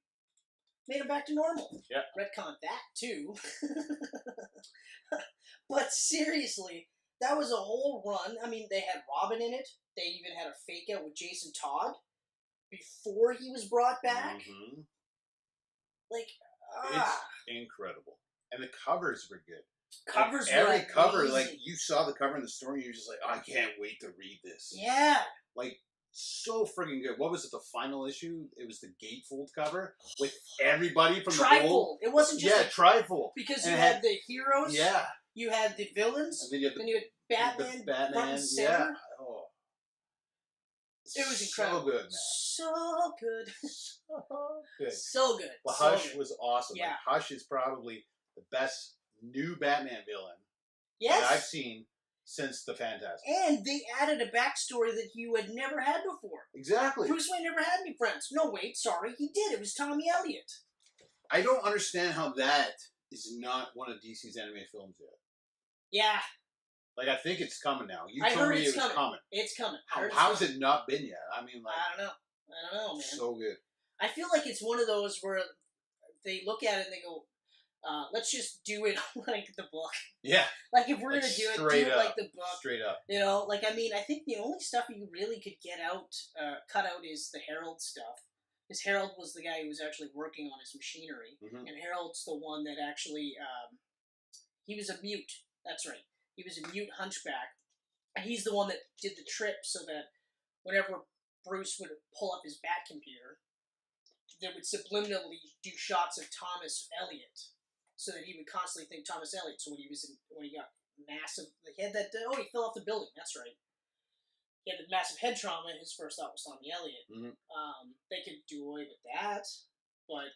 made him back to normal. Yeah. Retconned that, too. But seriously, that was a whole run. I mean, they had Robin in it. They even had a fake out with Jason Todd before he was brought back. Mm-hmm. Like, it's incredible. And the covers were good. Covers like, every cover, like, you saw the cover in the story, and you're just like, oh, I can't wait to read this. Yeah. Like, so friggin' good. What was it, the final issue? It was the gatefold cover with everybody from Trifold. the whole... It wasn't just... Yeah, trifold. Because you had the heroes. Yeah. You had the villains. And then you had Batman. The Batman. Front and center. Yeah. Oh. It was incredible. So good, man. So good. So good. So good. Well, so Hush good. was awesome. Yeah. Like, Hush is probably the best new Batman villain that I've seen since the Fantastic. And they added a backstory that you had never had before. Exactly. Bruce Wayne never had any friends. No, wait, sorry, he did. It was Tommy Elliott. I don't understand how that is not one of DC's animated films yet. Yeah. Like, I think it's coming now. You I told heard me it's it was coming. It's coming. How has it not been yet? I mean, like... I don't know, man. So good. I feel like it's one of those where they look at it and they go, let's just do it like the book. Yeah. Like, if we're going to do it like the book. Straight up. You know, like, I mean, I think the only stuff you really could cut out is the Herald stuff. Because Harold was the guy who was actually working on his machinery. Mm-hmm. And Harold's the one that actually, he was a mute. That's right. He was a mute hunchback. And he's the one that did the trip so that whenever Bruce would pull up his bat computer, they would subliminally do shots of Thomas Elliot, so that he would constantly think Thomas Elliot. So when he got massive, he had that. He fell off the building. That's right. He had the massive head trauma. His first thought was Tommy Elliot. Mm-hmm. They could do away with that, but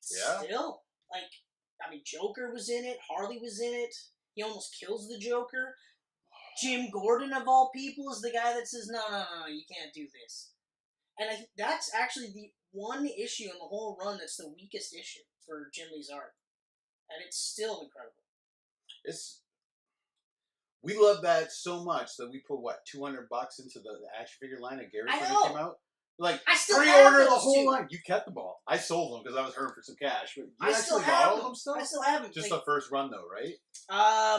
still, like, I mean, Joker was in it. Harley was in it. He almost kills the Joker. Jim Gordon, of all people, is the guy that says, no, you can't do this. And I think that's actually the one issue in the whole run that's the weakest issue for Jim Lee's art. And it's still incredible. We love that so much that we put, $200 into the action figure line at Gary's when it came out? Like, I still pre-order the whole line. You kept them all. I sold them because I was hurting for some cash. But you actually bought all of them still? I still have them. Just the first run, though, right?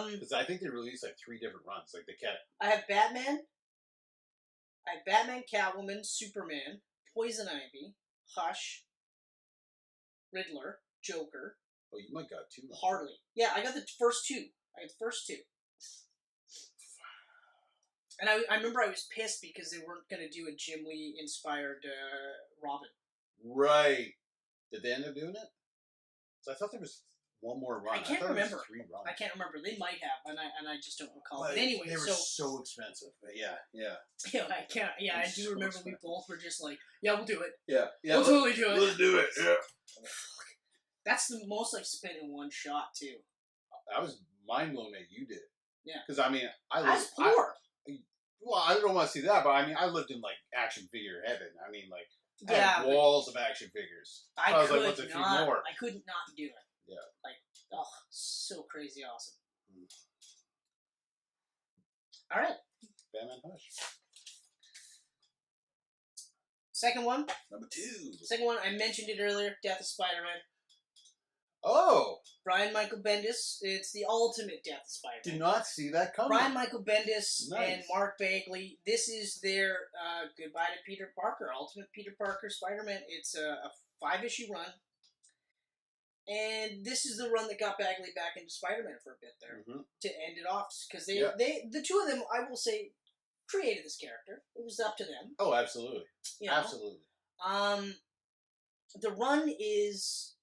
Because I think they released like 3 different runs. Like, they kept... I have Batman. Catwoman, Superman, Poison Ivy, Hush, Riddler, Joker. Oh, you might got 2. Harley. Yeah, I got the first 2. And I remember I was pissed because they weren't going to do a Jim Lee-inspired Robin. Right. Did they end up doing it? So I thought there was one more run. I can't remember. 3 runs. I can't remember. They might have, and I just don't recall. But anyway, they were so expensive. But yeah. Yeah, I can't. Yeah, I do remember expensive. We both were just like, yeah, we'll do it. Yeah. We'll totally do it. Let's do it. Yeah. That's the most I've spent in one shot, too. I was mind blown that you did. Yeah. Because, I mean, I was poor. Well, I don't want to see that, but I mean, I lived in, like, action figure heaven. I mean, like, I had walls of action figures. I was could like, what's a few more? I could not do it. Yeah. Like, oh, so crazy awesome. All right. Batman Hush. Second one. Number 2. Second one, I mentioned it earlier, Death of Spider-Man. Oh! Brian Michael Bendis. It's the ultimate Death of Spider-Man. Did not see that coming. Brian Michael Bendis and Mark Bagley. This is their goodbye to Peter Parker, ultimate Peter Parker Spider-Man. It's a 5-issue run. And this is the run that got Bagley back into Spider-Man for a bit there to end it off. Because they, the two of them, I will say, created this character. It was up to them. Oh, absolutely. You know? Absolutely. The run is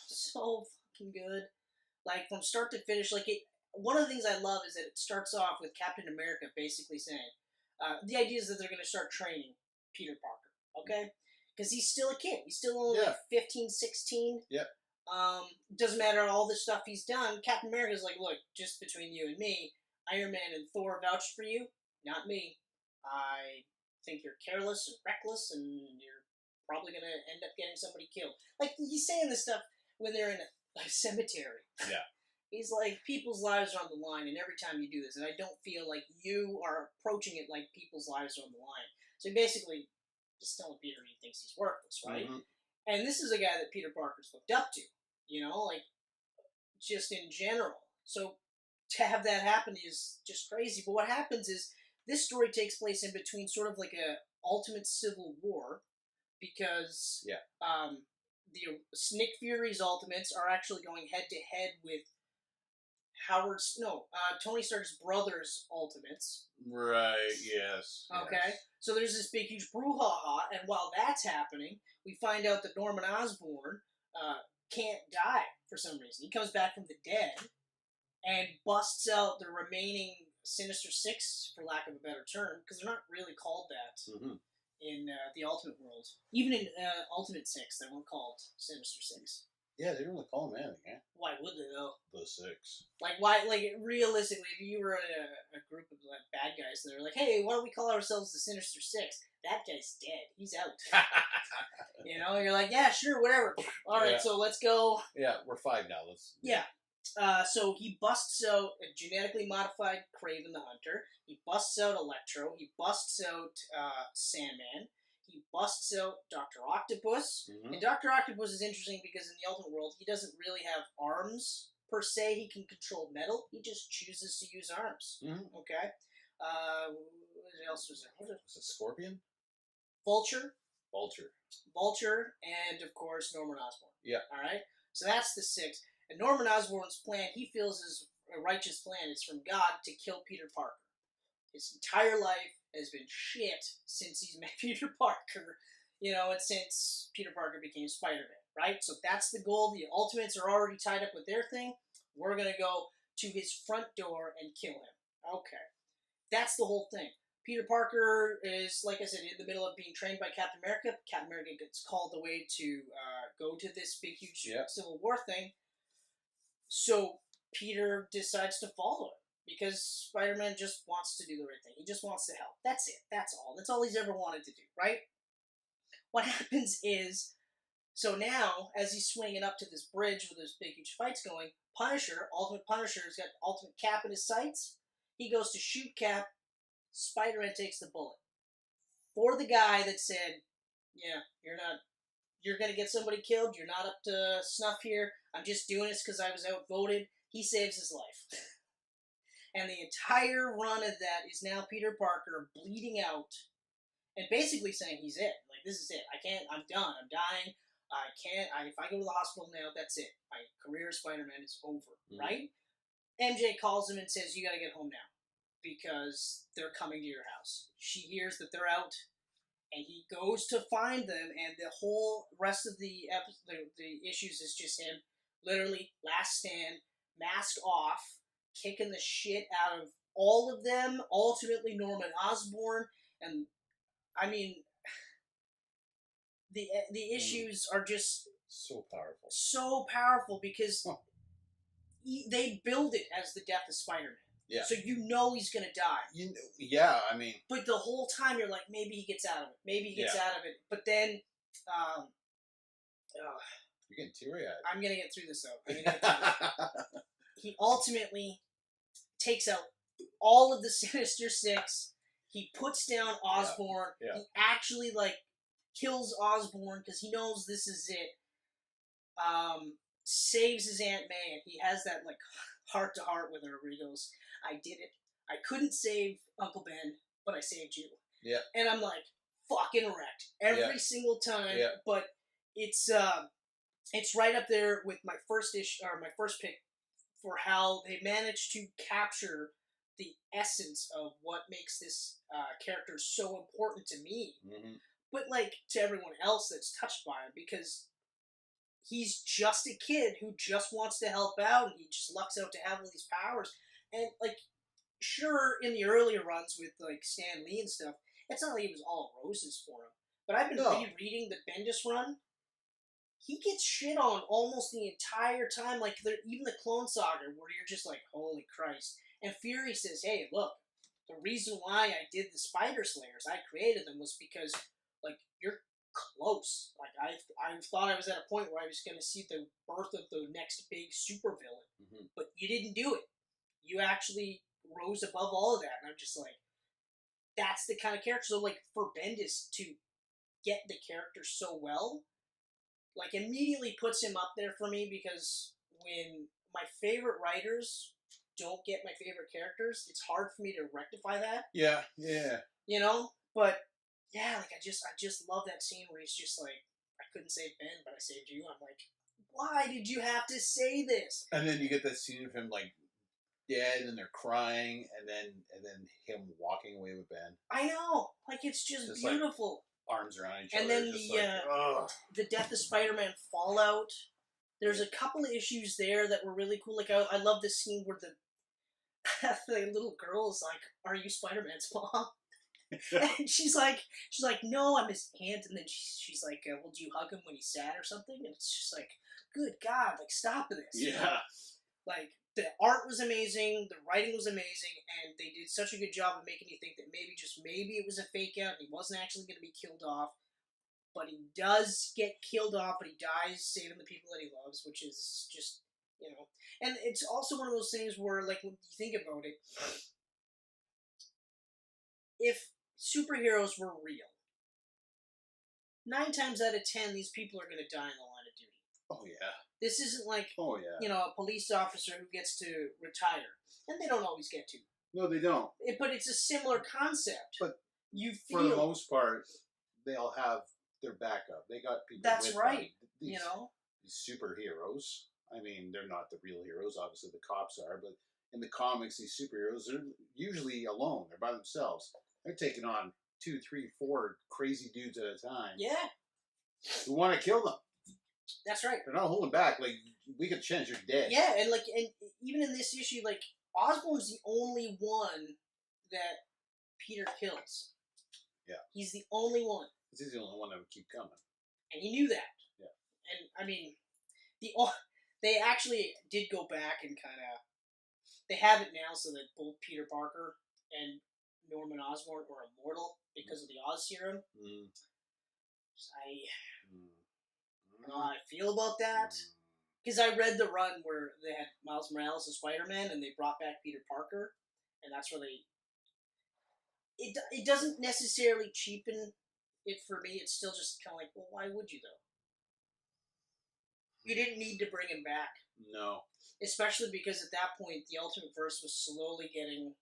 so fucking good. Like, from start to finish, like, one of the things I love is that it starts off with Captain America basically saying, the idea is that they're going to start training Peter Parker, okay? Because he's still a kid. He's still only like 15, 16. Yep. Doesn't matter all the stuff he's done. Captain America's like, look, just between you and me, Iron Man and Thor vouched for you, not me. I think you're careless and reckless, and you're probably going to end up getting somebody killed. Like, he's saying this stuff when they're in a cemetery. Yeah. He's like, people's lives are on the line, and every time you do this, and I don't feel like you are approaching it like people's lives are on the line. So he basically just telling Peter he thinks he's worthless, right? And this is a guy that Peter Parker's looked up to, you know, like, just in general. So to have that happen is just crazy. But what happens is, this story takes place in between sort of like a ultimate civil war, because the Nick Fury's Ultimates are actually going head-to-head with Tony Stark's brother's Ultimates. Right, yes. Okay, so there's this big, huge brouhaha, and while that's happening, we find out that Norman Osborn can't die for some reason. He comes back from the dead and busts out the remaining Sinister Six, for lack of a better term, because they're not really called that in the Ultimate world. Even in Ultimate Six, they weren't called Sinister Six. Yeah, they don't really call them anything, eh? Why would they, though? The Six. Like, why? Like, realistically, if you were in a group of like bad guys, and they're like, "Hey, why don't we call ourselves the Sinister Six?" That guy's dead. He's out. You know, you're like, "Yeah, sure, whatever. All right, so let's go." Yeah, we're 5 now. Yeah. So he busts out a genetically modified Kraven the Hunter. He busts out Electro. He busts out Sandman. He busts out Dr. Octopus. And Dr. Octopus is interesting because in the Ultimate world, he doesn't really have arms, per se. He can control metal. He just chooses to use arms. Okay? What else was there? Was it Scorpion? Vulture, and, of course, Norman Osborn. Yeah. All right? So that's the 6. And Norman Osborn's plan, he feels is a righteous plan. It's from God to kill Peter Parker. His entire life has been shit since he's met Peter Parker, you know, and since Peter Parker became Spider-Man, right? So that's the goal. The Ultimates are already tied up with their thing. We're going to go to his front door and kill him. Okay. That's the whole thing. Peter Parker is, like I said, in the middle of being trained by Captain America. Captain America gets called away to go to this big, huge Civil War thing. So Peter decides to follow him because Spider-Man just wants to do the right thing. He just wants to help. That's it. That's all. That's all he's ever wanted to do, right? What happens is, so now, as he's swinging up to this bridge where there's big, huge fights going, Punisher, Ultimate Punisher, has got Ultimate Cap in his sights. He goes to shoot Cap. Spider-Man takes the bullet. For the guy that said, yeah, you're going to get somebody killed, you're not up to snuff here, I'm just doing this because I was outvoted, he saves his life. And the entire run of that is now Peter Parker bleeding out and basically saying he's it. Like, this is it. I'm done. I'm dying. If I go to the hospital now, that's it. My career as Spider-Man is over, right? MJ calls him and says, you got to get home now because they're coming to your house. She hears that they're out, and he goes to find them, and the whole rest of the issues is just him, literally, last stand, mask off, kicking the shit out of all of them, ultimately Norman Osborn, and, I mean, the issues are just So powerful. So powerful because they build it as the death of Spider-Man. Yeah. So you know he's going to die. Yeah, I mean... But the whole time you're like, maybe he gets out of it. Maybe he gets out of it. But then... you're getting teary-eyed. I'm going to get through this, though. He ultimately takes out all of the Sinister Six. He puts down Osborn. Yeah. He actually, like, kills Osborn because he knows this is it. Saves his Aunt May, and he has that, like, heart-to-heart with her where he goes, I did it. I couldn't save Uncle Ben, but I saved you. Yeah. And I'm like, fucking wrecked. Every single time. Yeah. But it's right up there with my first pick for how they managed to capture the essence of what makes this character so important to me. Mm-hmm. But, like, to everyone else that's touched by him, because he's just a kid who just wants to help out, and he just lucks out to have all these powers. And, like, sure, in the earlier runs with, like, Stan Lee and stuff, it's not like it was all roses for him. But I've been rereading the Bendis run. He gets shit on almost the entire time, like, even the Clone Saga, where you're just like, holy Christ. And Fury says, hey, look, the reason why I did the Spider Slayers, I created them, was because, like, you're close. Like, I thought I was at a point where I was going to see the birth of the next big supervillain. Mm-hmm. But you didn't do it. You actually rose above all of that. And I'm just like, that's the kind of character. So, like, for Bendis to get the character so well, like, immediately puts him up there for me, because when my favorite writers don't get my favorite characters, it's hard for me to rectify that. Yeah. You know? But... yeah, like, I just love that scene where he's just like, I couldn't save Ben, but I saved you. I'm like, why did you have to say this? And then you get that scene of him, like, dead, and they're crying, and then him walking away with Ben. I know, like, it's just beautiful. Like, arms around each other. And then the Death of Spider-Man Fallout. There's a couple of issues there that were really cool. Like, I love this scene where the little girl is like, "Are you Spider-Man's mom?" And she's like, no, I'm his aunt. And then she's like, well, do you hug him when he's sad or something? And it's just like, good God, like, stop this. Yeah. Like, the art was amazing, the writing was amazing, and they did such a good job of making you think that maybe it was a fake out, and he wasn't actually going to be killed off. But he does get killed off, but he dies saving the people that he loves, which is just, you know. And it's also one of those things where, like, when you think about it, if superheroes were real, 9 times out of 10, these people are going to die in the line of duty. Oh, yeah. This isn't like, you know, a police officer who gets to retire. And they don't always get to. No, they don't. But it's a similar concept. But you feel, for the most part, they'll have their backup. They got people that's with right. them. You know? These superheroes. I mean, they're not the real heroes. Obviously, the cops are. But in the comics, these superheroes are usually alone. They're by themselves. They're taking on 2, 3, 4 crazy dudes at a time. Yeah. Who want to kill them. That's right. They're not holding back. Like, we could change, you're dead. Yeah, and even in this issue, like, Osborn's the only one that Peter kills. Yeah. He's the only one. He's the only one that would keep coming. And he knew that. Yeah. And, I mean, they actually did go back and kind of... They have it now so that both Peter Parker and Norman Osborn are immortal because of the Oz serum. Mm. I don't know how I feel about that. Because I read the run where they had Miles Morales as Spider-Man and they brought back Peter Parker. And that's where they... It doesn't necessarily cheapen it for me. It's still just kind of like, well, why would you, though? You didn't need to bring him back. No. Especially because at that point, the Ultimate Verse was slowly getting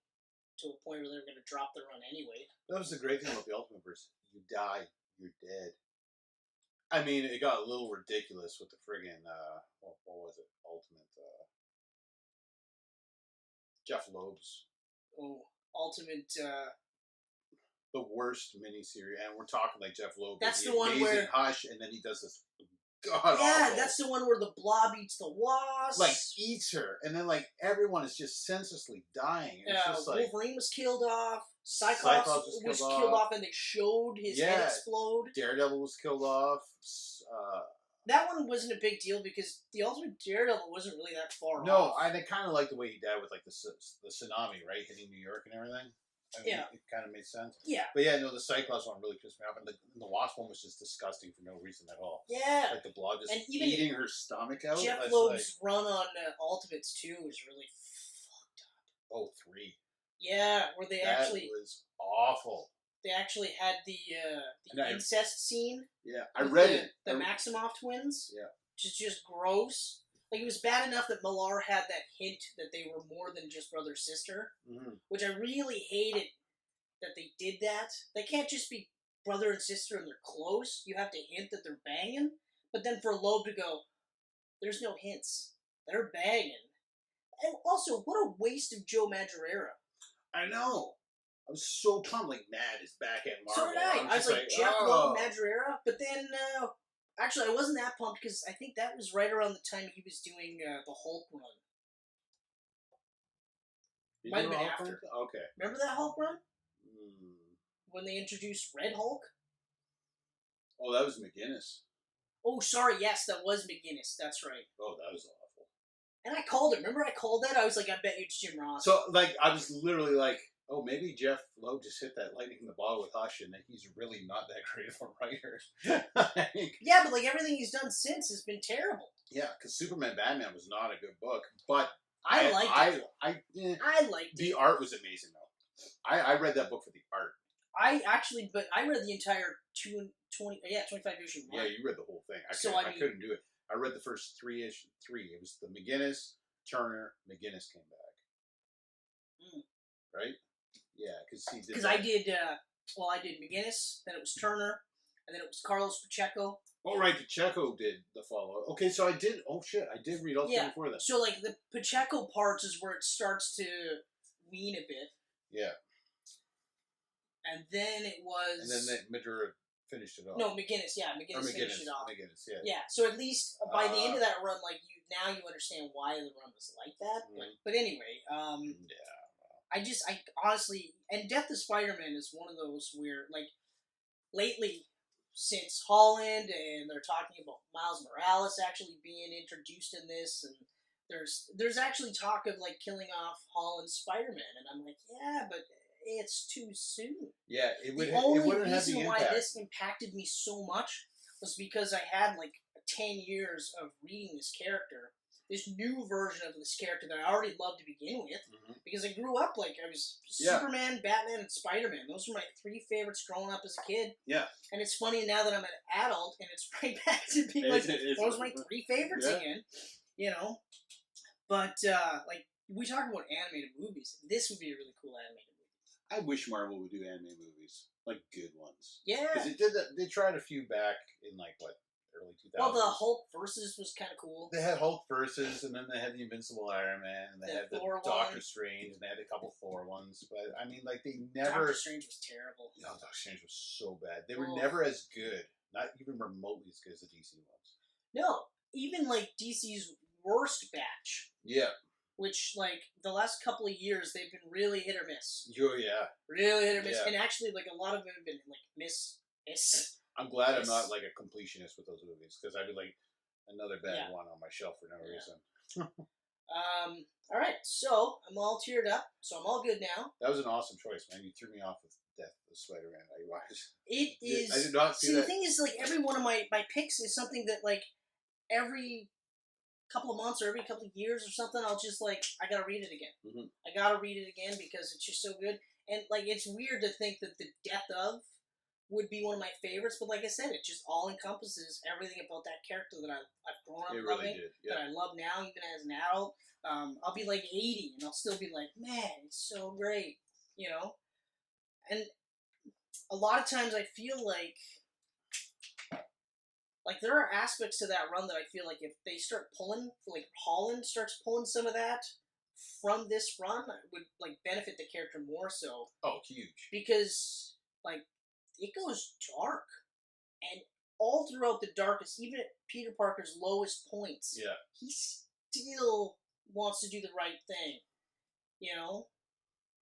to a point where they were going to drop the run anyway. That was the great thing about the Ultimate Verse. You die, you're dead. I mean, it got a little ridiculous with the friggin', what was it? Ultimate, Jeff Loeb's. Oh, Ultimate, the worst miniseries, and we're talking like Jeff Loeb. That's the one where Hush, and then he does this. Yeah, that's the one where the Blob eats the Wasp. Like eats her, and then like everyone is just senselessly dying. It's just like, Wolverine was killed off. Cyclops was killed off, and they showed his head explode. Daredevil was killed off. That one wasn't a big deal because the Ultimate Daredevil wasn't really that far off. No, I kind of like the way he died with like the tsunami, right, hitting New York and everything. I mean, it kind of made sense. Yeah. But yeah, no, the Cyclops one really pissed me off, and the Wasp one was just disgusting for no reason at all. Yeah. Like the blob just even eating her stomach out. Jeff Loeb's run on Ultimates 2 was really fucked up. Oh, 3. Yeah, where they that actually... was awful. They actually had the incest scene. Yeah, I read it. The Maximoff twins. Yeah. Which is just gross. Like, it was bad enough that Millar had that hint that they were more than just brother-sister. Mm-hmm. Which I really hated that they did that. They can't just be brother and sister and they're close. You have to hint that they're banging. But then for Loeb to go, there's no hints. They're banging. And also, what a waste of Joe Madureira. I know. I was so pumped. Like, Mad is back at Marvel. So did I. I was like, Jeff Loeb, Madureira. But then, actually, I wasn't that pumped because I think that was right around the time he was doing the Hulk run. Might have been after. Okay. Remember that Hulk run? When they introduced Red Hulk? Oh, that was McGinnis. Oh, sorry. Yes, that was McGinnis. That's right. Oh, that was awful. And I called it. Remember I called that? I was like, I bet you it's Jim Ross. So, like, I was literally like, oh, maybe Jeff Loeb just hit that lightning in the bottle with Hush, and he's really not that great of a writer. Yeah, but like everything he's done since has been terrible. Yeah, because Superman Batman was not a good book, but I liked it. I liked it. The art was amazing, though. I read that book for the art. I read the entire 25 issue run. Yeah, you read the whole thing. I couldn't do it. I read the first 3 issues. It was the McGinnis, Turner, McGinnis came back. Right? Yeah, because I did McGinnis, then it was Turner, and then it was Carlos Pacheco. Oh, right, Pacheco did the follow. Okay, so I did read all three before that. So, like, the Pacheco parts is where it starts to wean a bit. Yeah. And then it was... And then Madura finished it off. No, McGinnis finished it off. McGinnis, yeah. Yeah, so at least by the end of that run, like, you understand why the run was like that. Mm-hmm. But anyway, yeah. I honestly, and Death of Spider-Man is one of those where, like, lately, since Holland, and they're talking about Miles Morales actually being introduced in this, and there's actually talk of, like, killing off Holland's Spider-Man, and I'm like, yeah, but it's too soon. Yeah, it would. The only reason why this impacted me so much was because I had, like, 10 years of reading this character, this new version of this character that I already loved to begin with, because I grew up, like, I was Superman, Batman, and Spider-Man. Those were my 3 favorites growing up as a kid. Yeah. And it's funny now that I'm an adult, and it's right back to being like, those were my 3 favorites again, you know? But, like, we talk about animated movies. This would be a really cool animated movie. I wish Marvel would do animated movies. Like, good ones. Yeah. Because they tried a few back in, like, what? Early 2000s. Well, the Hulk Versus was kind of cool. They had Hulk Versus, and then they had the Invincible Iron Man, and they had the Doctor Strange, and they had a couple Thor ones. But I mean, like, they never. Doctor Strange was terrible. No, Doctor Strange was so bad. They were never as good, not even remotely as good as the DC ones. No, even like DC's worst batch. Yeah. Which, like, the last couple of years, they've been really hit or miss. Oh yeah. Really hit or miss, and actually, like, a lot of them have been like miss. I'm glad I'm not, like, a completionist with those movies, because I'd be like another bad one on my shelf for no reason. All right, so I'm all teared up, so I'm all good now. That was an awesome choice, man. You threw me off with Death of Spider-Man. I did not see that. The thing is, like, every one of my picks is something that, like, every couple of months or every couple of years or something, I'll just, like, I gotta read it again. I gotta read it again because it's just so good. And, like, it's weird to think that the Death of would be one of my favorites, but like I said, it just all encompasses everything about that character that I've grown up loving, that I love now, even as an adult. I'll be like 80, and I'll still be like, man, it's so great, you know? And a lot of times I feel like there are aspects to that run that I feel like if they start pulling, like Holland starts pulling some of that from this run, it would, like, benefit the character more so. Oh, huge. Because, like, it goes dark, and all throughout the darkest, even at Peter Parker's lowest points, he still wants to do the right thing, you know?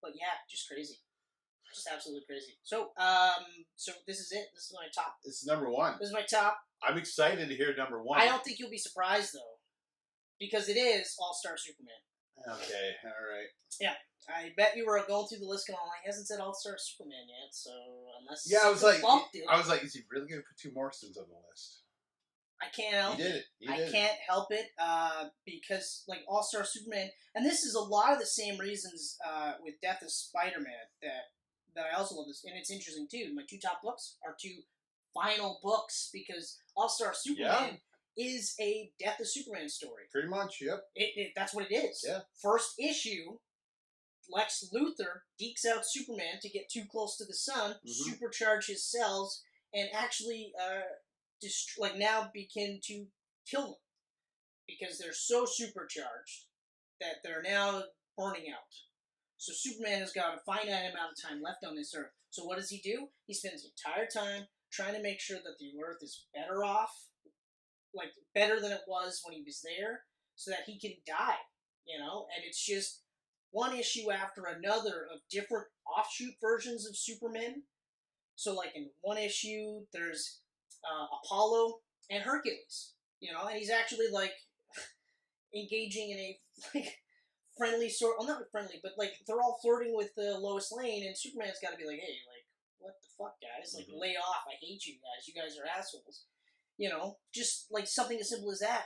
But yeah, just crazy. Just absolutely crazy. So, so this is it. This is my top. This is number one. This is my top. I'm excited to hear number one. I don't think you'll be surprised though, because it is All-Star Superman. Okay, all right. Yeah, I bet you were going through the list going, he hasn't said All-Star Superman yet, so unless I was like, is he really going to put two Morrisons on the list? I can't help it. I can't help it because, like, All-Star Superman, and this is a lot of the same reasons with Death of Spider-Man that I also love this, and it's interesting too. My two top books are two final books because All-Star Superman is a Death of Superman story. Pretty much, yep. That's what it is. Yeah. First issue, Lex Luthor dekes out Superman to get too close to the sun, supercharge his cells, and actually now begin to kill them because they're so supercharged that they're now burning out. So Superman has got a finite amount of time left on this Earth. So what does he do? He spends the entire time trying to make sure that the Earth is better off, like better than it was when he was there, so that he can die, And it's just one issue after another of different offshoot versions of Superman. So like in one issue, there's Apollo and Hercules, and he's actually like engaging in a friendly sort. Well, not friendly, but like they're all flirting with Lois Lane, and Superman's got to be like, hey, like what the fuck, guys? Like lay off. I hate you guys. You guys are assholes. Just like something as simple as that.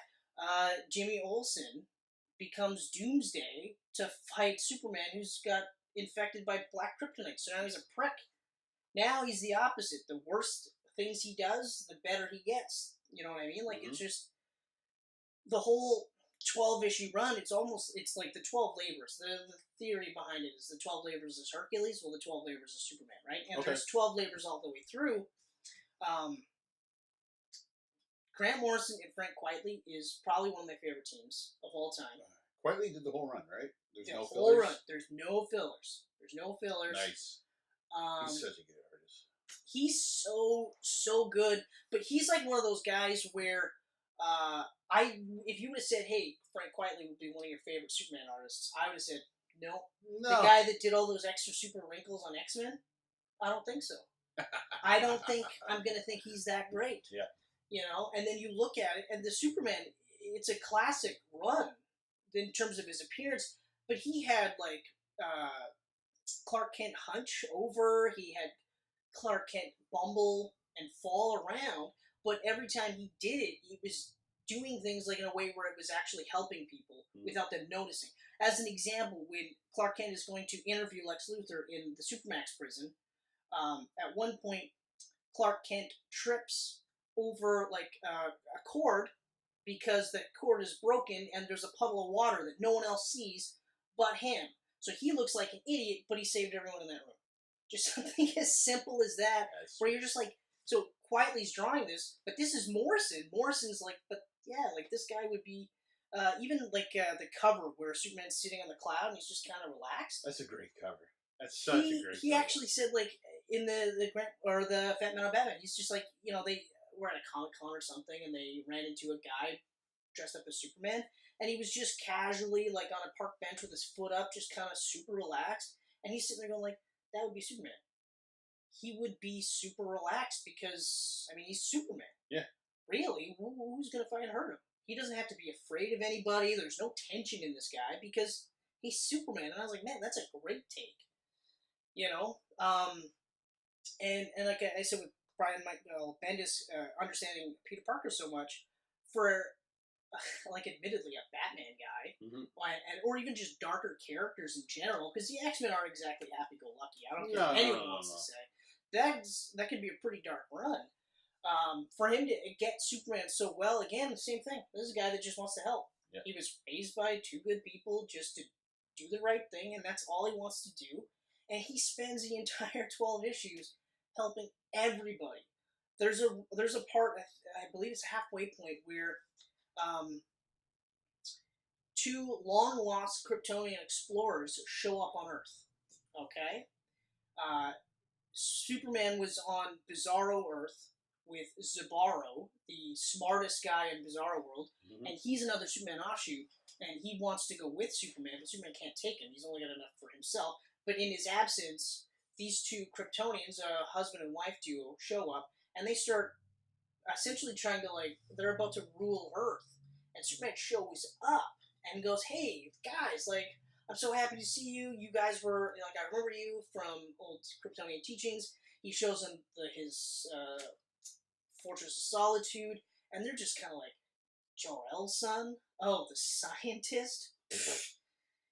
Jimmy Olsen becomes Doomsday to fight Superman, who's got infected by black kryptonite. So now he's a prick. Now he's the opposite. The worst things he does, the better he gets. You know what I mean? Like it's just the whole 12-issue run. It's like the 12 labors. The theory behind it is the 12 labors is Hercules, well, the 12 labors is Superman, right? And there's 12 labors all the way through. Grant Morrison and Frank Quitely is probably one of my favorite teams of all time. Quitely did the whole run, right? There's no whole fillers. Run. There's no fillers. Nice. He's such a good artist. He's so good, but he's like one of those guys where if you would have said, hey, Frank Quitely would be one of your favorite Superman artists, I would have said, no. The guy that did all those extra super wrinkles on X-Men? I don't think so. I don't think I'm going to think he's that great. Yeah. And then you look at it, and the Superman, it's a classic run in terms of his appearance, but he had, like, Clark Kent hunch over, he had Clark Kent bumble and fall around, but every time he did it, he was doing things like in a way where it was actually helping people without them noticing. As an example, when Clark Kent is going to interview Lex Luthor in the Supermax prison, at one point, Clark Kent trips over like a cord because the cord is broken and there's a puddle of water that no one else sees but him. So he looks like an idiot, but he saved everyone in that room. Just something as simple as that, where you're just like, so Quitely's drawing this, but this is Morrison. Morrison's like, but yeah, like this guy would be, even like the cover where Superman's sitting on the cloud and he's just kind of relaxed. That's a great cover. That's such a great cover. He actually said, like, in the Fat Man on Batman, he's just like, they were at a Comic-Con or something, and they ran into a guy dressed up as Superman, and he was just casually, like, on a park bench with his foot up, just kind of super relaxed, and he's sitting there going, like, that would be Superman. He would be super relaxed because, I mean, he's Superman. Yeah. Really? Who's going to fucking hurt him? He doesn't have to be afraid of anybody. There's no tension in this guy because he's Superman. And I was like, man, that's a great take. And like I said with Brian Bendis understanding Peter Parker so much, for like admittedly a Batman guy, or even just darker characters in general, because the X-Men aren't exactly happy-go-lucky. I don't care what anyone wants to say. That could be a pretty dark run. For him to get Superman so well, again, the same thing. This is a guy that just wants to help. Yep. He was raised by two good people just to do the right thing, and that's all he wants to do. And he spends the entire 12 issues helping everybody. There's a part, I believe it's a halfway point, where two long-lost Kryptonian explorers show up on Earth. Okay? Superman was on Bizarro Earth with Zabaro, the smartest guy in Bizarro World, and he's another Superman offshoot, and he wants to go with Superman, but Superman can't take him. He's only got enough for himself. But in his absence, these two Kryptonians, a husband and wife duo, show up, and they start essentially trying to, like, they're about to rule Earth. And Superman shows up and goes, hey, guys, like, I'm so happy to see you. You guys were, like, I remember you from old Kryptonian teachings. He shows them his Fortress of Solitude, and they're just kind of like, Jor-El's son? Oh, the scientist?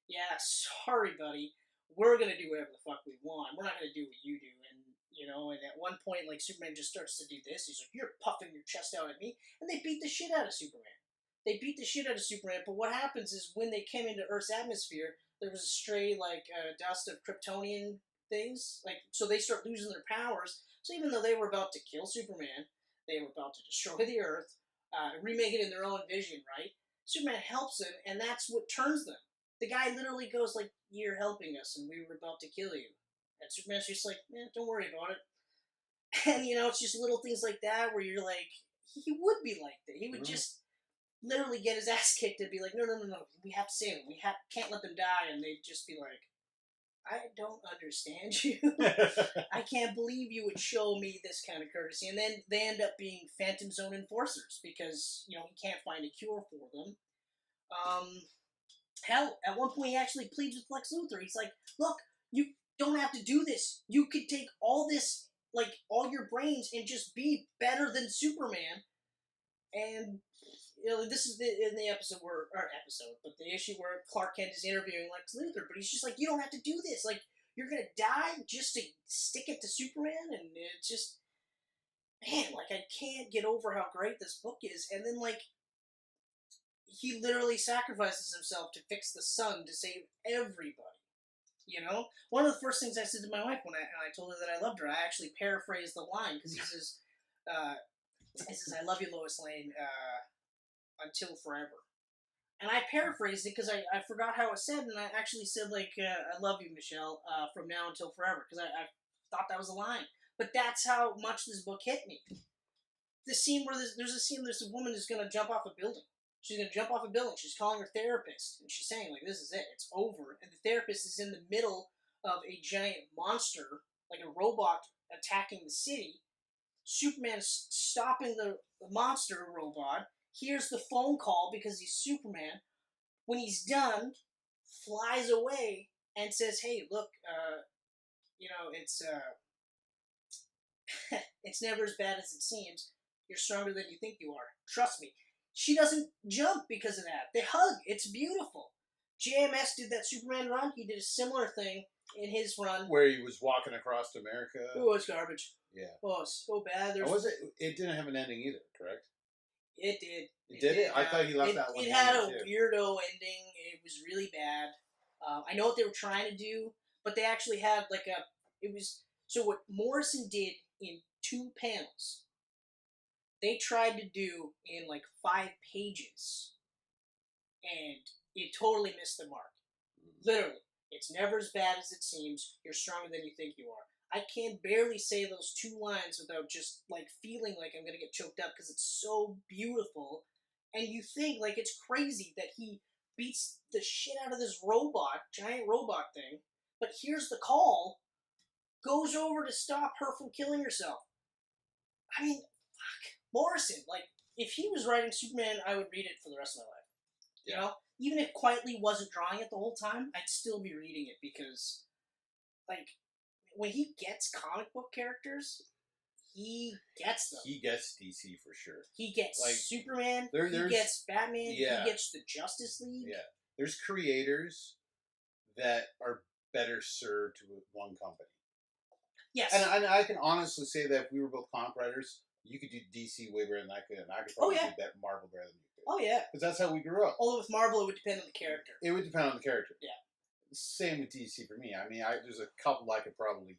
Yeah, sorry, buddy. We're going to do whatever the fuck we want. We're not going to do what you do. And, you know, and at one point, like, Superman just starts to do this. He's like, you're puffing your chest out at me. And they beat the shit out of Superman. They beat the shit out of Superman, but what happens is when they came into Earth's atmosphere, there was a stray, like, dust of Kryptonian things. Like, so they start losing their powers. So even though they were about to kill Superman, they were about to destroy the Earth, remake it in their own vision, right? Superman helps them, and that's what turns them. The guy literally goes, like, you're helping us, and we were about to kill you. And Superman's just like, don't worry about it. And, you know, it's just little things like that where you're like, he would be like that. He would just literally get his ass kicked and be like, no, we have to save him. We can't let them die. And they'd just be like, I don't understand you. I can't believe you would show me this kind of courtesy. And then they end up being Phantom Zone enforcers because, you know, he can't find a cure for them. Hell, at one point he actually pleads with Lex Luthor. He's like, look, you don't have to do this. You could take all this, like, all your brains and just be better than Superman. And, you know, this is in the episode but the issue where Clark Kent is interviewing Lex Luthor, but he's just like, you don't have to do this. Like, you're gonna die just to stick it to Superman, and it's just, man, like, I can't get over how great this book is. And then, like, he literally sacrifices himself to fix the sun to save everybody. You know? One of the first things I said to my wife when I told her that I loved her, I actually paraphrased the line, because he says, I love you, Lois Lane, until forever. And I paraphrased it because I forgot how it said, and I actually said, like, I love you, Michelle, from now until forever, because I thought that was a line. But that's how much this book hit me. The scene where there's a woman who's going to jump off a building. She's going to jump off a building. She's calling her therapist, and she's saying, like, this is it. It's over. And the therapist is in the middle of a giant monster, like a robot, attacking the city. Superman's stopping the monster robot, hears the phone call because he's Superman. When he's done, flies away and says, hey, look, you know, it's never as bad as it seems. You're stronger than you think you are. Trust me. She doesn't jump because of that. They hug. It's beautiful. JMS did that Superman run. He did a similar thing in his run. Where he was walking across America. Oh, it's garbage. Yeah. Oh, so bad. It didn't have an ending either, correct? It did. It did? I thought he left that one. It had a weirdo ending. It was really bad. I know what they were trying to do, but they actually had like so what Morrison did in 2 panels, they tried to do in like 5 pages, and it totally missed the mark. Literally. It's never as bad as it seems. You're stronger than you think you are. I can barely say those 2 lines without just, like, feeling like I'm going to get choked up because it's so beautiful. And you think, like, it's crazy that he beats the shit out of this giant robot thing, but here's the call, goes over to stop her from killing herself. I mean, fuck. Morrison, like, if he was writing Superman, I would read it for the rest of my life. Yeah. You know? Even if Quietly wasn't drawing it the whole time, I'd still be reading it because, like, when he gets comic book characters, he gets them. He gets DC for sure. He gets, like, Superman, he gets Batman, yeah. He gets the Justice League. Yeah. There's creators that are better served with one company. Yes. And I can honestly say that if we were both comic writers, you could do DC way better than I could, and I could probably do Marvel better than you could. Oh, yeah. Because that's how we grew up. Although with Marvel, it would depend on the character. It would depend on the character. Yeah. Same with DC for me. I mean, there's a couple I could probably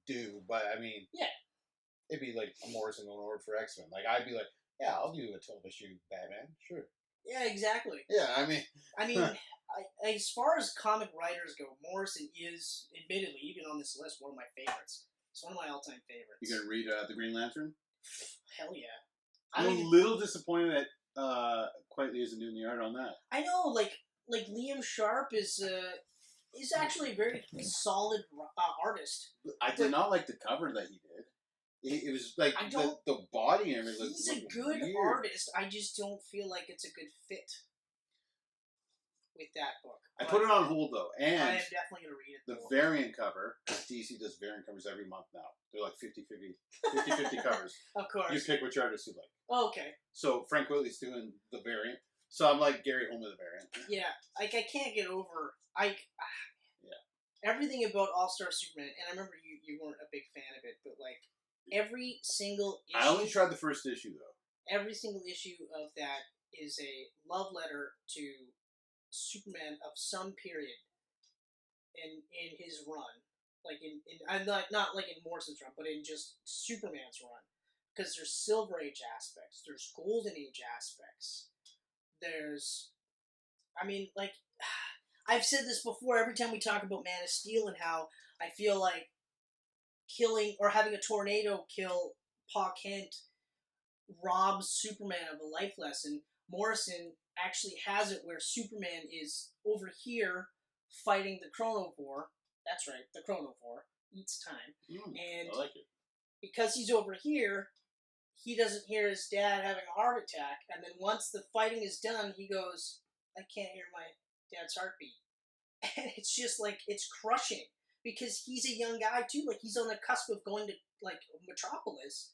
do, but I mean, yeah, it'd be like a Morrison going over for X-Men. Like, I'd be like, yeah, I'll do a 12-issue Batman, sure. Yeah, exactly. Yeah, I mean, as far as comic writers go, Morrison is, admittedly, even on this list, one of my favorites. It's one of my all-time favorites. You gonna read The Green Lantern? Hell yeah. I'm a little disappointed that Quietly isn't doing the art on that. I know, like Liam Sharp is is actually a very solid artist. I did not like the cover that he did. It was like the body and everything. He's a good artist. I just don't feel like it's a good fit with that book. I put it on hold though, and I am definitely gonna read it. The variant cover. DC does variant covers every month now. They're like 50-50 covers. Of course. You pick which artist you like. Oh, okay. So Frank Whiteley's doing the variant. So I'm like Gary Holman the variant. Yeah, like I can't get over everything about All-Star Superman, and I remember you weren't a big fan of it, but like every single issue. I only tried the first issue though. Every single issue of that is a love letter to Superman of some period in his run, like in I'm not like in Morrison's run, but in just Superman's run, because there's Silver Age aspects, there's Golden Age aspects, there's, I mean, like I've said this before. Every time we talk about Man of Steel and how I feel like killing or having a tornado kill Pa Kent robs Superman of a life lesson. Morrison actually has it where Superman is over here fighting the Chronovore. That's right, the Chronovore eats time. And I like it. Because he's over here, he doesn't hear his dad having a heart attack. And then once the fighting is done, he goes, I can't hear my dad's heartbeat. And it's just like, it's crushing. Because he's a young guy too. Like, he's on the cusp of going to, like, Metropolis.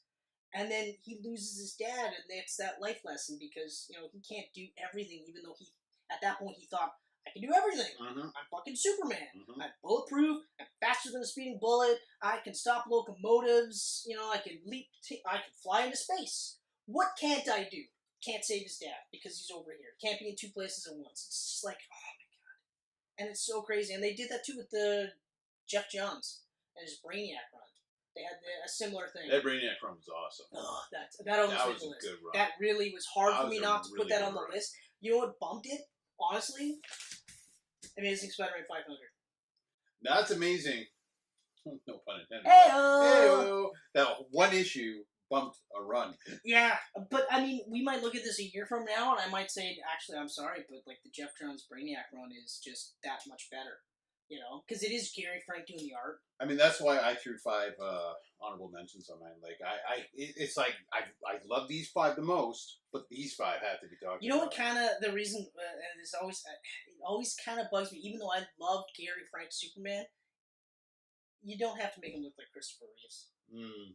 And then he loses his dad, and it's that life lesson because, you know, he can't do everything, even though he, at that point, he thought, I can do everything. Mm-hmm. I'm fucking Superman. Mm-hmm. I'm bulletproof. I'm faster than a speeding bullet. I can stop locomotives. You know, I can I can fly into space. What can't I do? Can't save his dad because he's over here. Can't be in two places at once. It's just like, oh my god. And it's so crazy. And they did that too with the Jeff Johns and his Brainiac run. They had a similar thing. That Brainiac run was awesome. Oh, that almost made the list. Good run. That really was hard for me not to put that on the list. You know what bumped it? Honestly, Amazing Spider-Man 500. That's amazing. No pun intended. Hey-o! That one issue bumped a run. Yeah, but I mean, we might look at this a year from now, and I might say, actually, I'm sorry, but like the Jeff Johns Brainiac run is just that much better. You know, because it is Gary Frank doing the art. I mean, that's why I threw 5 honorable mentions on mine. Like, it's like I love these 5 the most, but these 5 have to be talked. You know what? Kind of the reason, and it's always it always kind of bugs me. Even though I love Gary Frank Superman, you don't have to make him look like Christopher Reeves.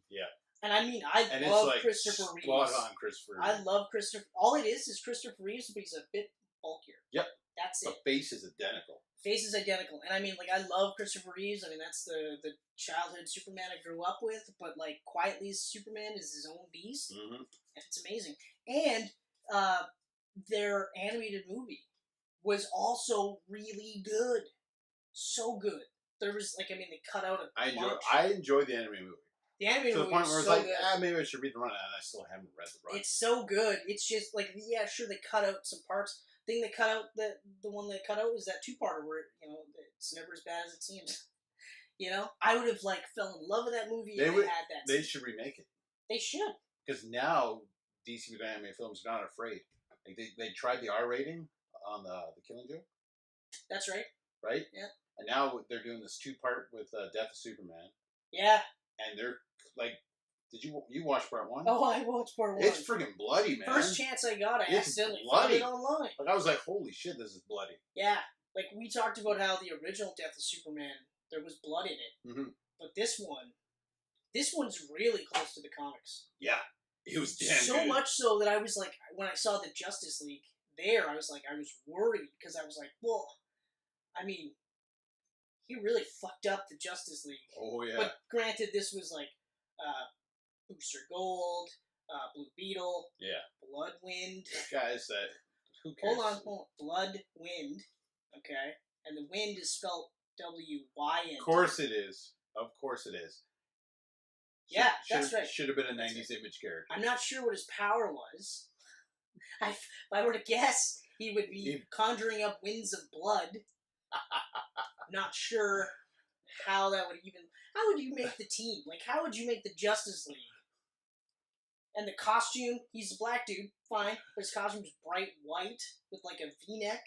Yeah. And I mean, I love Christopher Reeves. Spot on Christopher Reeves. I love Christopher. All it is Christopher Reeves, but he's a bit bulkier. Yep. That's it. The face is identical. Face is identical. And I mean, like, I love Christopher Reeves. I mean, that's the childhood Superman I grew up with. But, like, quietly, Superman is his own beast. Mm-hmm. And it's amazing. And their animated movie was also really good. So good. There was, like, I mean, they cut out a bunch. I enjoyed the animated movie. The animated movie was so good. To the point where it's like, maybe I should read the run, and I still haven't read the run. It's so good. It's just, like, yeah, sure, they cut out some parts. Thing they cut out, the one they cut out was that 2-parter where, you know, it's never as bad as it seems. You know? I would have, like, fell in love with that movie if they had that. They should remake it. They should. Because now, DC with animated films are not afraid. Like, they tried the R rating on the Killing Joke. That's right. Right? Yeah. And now they're doing this 2-part with Death of Superman. Yeah. And they're, like... Did you watch part 1? Oh, I watched part 1. It's freaking bloody, man. First chance I got, I accidentally found it online. Like, I was like, holy shit, this is bloody. Yeah. Like, we talked about how the original Death of Superman, there was blood in it. Mm-hmm. But this one's really close to the comics. Yeah. It was damn so good. Much so that I was like, when I saw the Justice League there, I was worried. Because I was like, well, I mean, he really fucked up the Justice League. Oh, yeah. But granted, this was like, Booster Gold, Blue Beetle, Bloodwind. Guys, who cares? Hold on. Bloodwind, okay? And the wind is spelled W-Y-N. Of course it is. Yeah, that's right. Should have been a 90s Image character. I'm not sure what his power was. If I were to guess, he would be conjuring up winds of blood. Not sure how that would even... How would you make the team? Like, how would you make the Justice League? And the costume, he's a black dude, fine. But his costume is bright white with, like, a V-neck.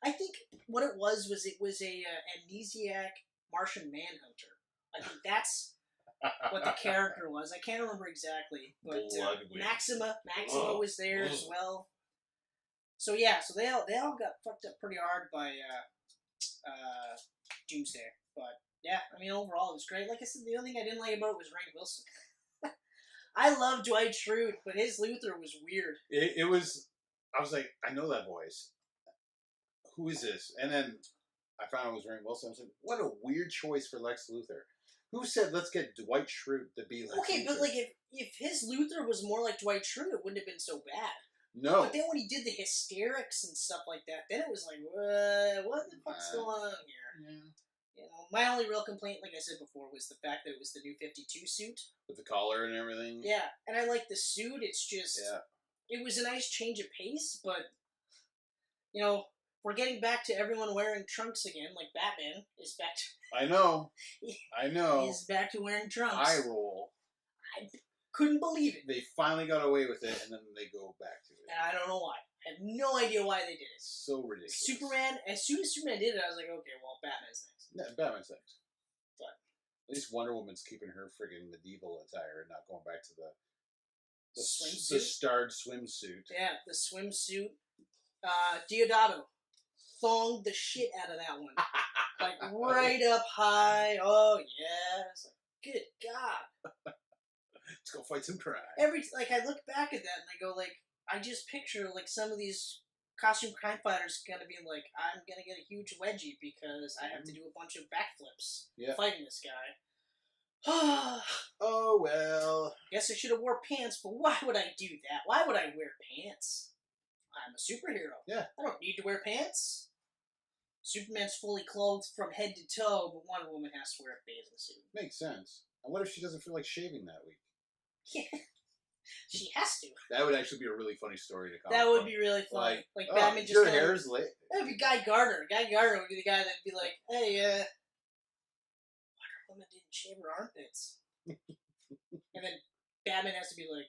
I think what it was a amnesiac Martian Manhunter. I think that's what the character was. I can't remember exactly, but Maxima was there as well. So yeah, so they all got fucked up pretty hard by Doomsday. But yeah, I mean overall it was great. Like I said, the only thing I didn't like about it was Rainn Wilson. I love Dwight Schrute, but his Luthor was weird. It was. I was like, I know that voice. Who is this? And then I found it was Rainn Wilson. I was like, what a weird choice for Lex Luthor. Who said let's get Dwight Schrute to be Lex Luthor? Okay, but like if his Luthor was more like Dwight Schrute, it wouldn't have been so bad. No. But then when he did the hysterics and stuff like that, then it was like, what the fuck's going on here? Yeah. You know, my only real complaint, like I said before, was the fact that it was the New 52 suit. With the collar and everything. Yeah, and I like the suit. It's just, it was a nice change of pace, but, you know, we're getting back to everyone wearing trunks again, like Batman is back to... I know. He's back to wearing trunks. I roll. I couldn't believe it. They finally got away with it, and then they go back to it. And I don't know why. I have no idea why they did it. So ridiculous. Superman, as soon as Superman did it, I was like, okay, well, Batman's next. Yeah, Batman's next. But at least Wonder Woman's keeping her friggin' medieval attire and not going back to the swimsuit? The starred swimsuit. Yeah, the swimsuit. Deodato thonged the shit out of that one. Like, right up high. Oh, yeah. It's like, good God. Let's go fight some crime. I look back at that and I go, like, I just picture, like, some of these costume crime fighters gonna be like, I'm gonna get a huge wedgie because I have to do a bunch of backflips fighting this guy. Oh, well. Guess I should have wore pants, but why would I do that? Why would I wear pants? I'm a superhero. Yeah. I don't need to wear pants. Superman's fully clothed from head to toe, but Wonder Woman has to wear a bathing suit. Makes sense. And what if she doesn't feel like shaving that week? Yeah. She has to. That would actually be a really funny story to come. That would be really funny. Like Batman just your hair's late. That would be Guy Gardner. Guy Gardner would be the guy that'd be like, hey, Wonder Woman didn't shave her armpits. And then Batman has to be like,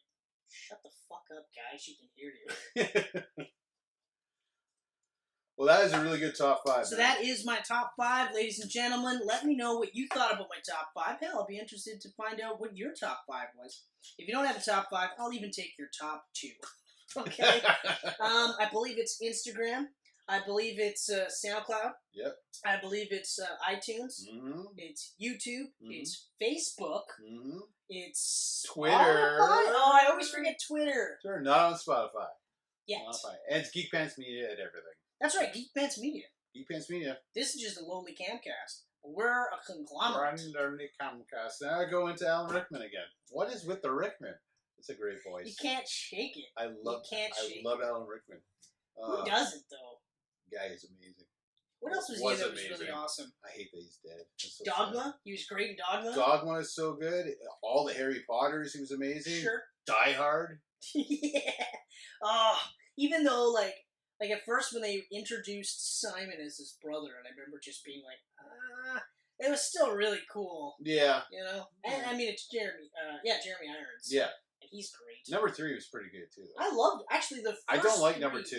shut the fuck up, guy. She can hear you. Well, that is a really good top 5. So that is my top 5, ladies and gentlemen. Let me know what you thought about my top 5. Hell, I'll be interested to find out what your top 5 was. If you don't have a top 5, I'll even take your top 2. Okay? I believe it's Instagram. I believe it's SoundCloud. Yep. I believe it's iTunes. Mm-hmm. It's YouTube. Mm-hmm. It's Facebook. Mm-hmm. It's Twitter. Spotify. Oh, I always forget Twitter. Sure, not on Spotify. Yet. And it's Geek Pants Media and everything. That's right, Geek Pants Media. Geek Pants Media. This is just a lowly camcast. We're a conglomerate. We're under the camcast. Now I go into Alan Rickman again. What is with the Rickman? It's a great voice. You can't shake it. I love Alan Rickman. Who doesn't, though? Guy is amazing. What else was he that was really awesome? I hate that he's dead. So Dogma? sad. He was great in Dogma? Dogma is so good. All the Harry Potters, he was amazing. Sure. Die Hard. Yeah. Oh, even though, like at first when they introduced Simon as his brother, and I remember just being like, it was still really cool. Yeah. You know? And I mean, it's Jeremy Irons. Yeah. And he's great. Number 3 was pretty good, too. I loved, actually, the first I don't like 3. number 2.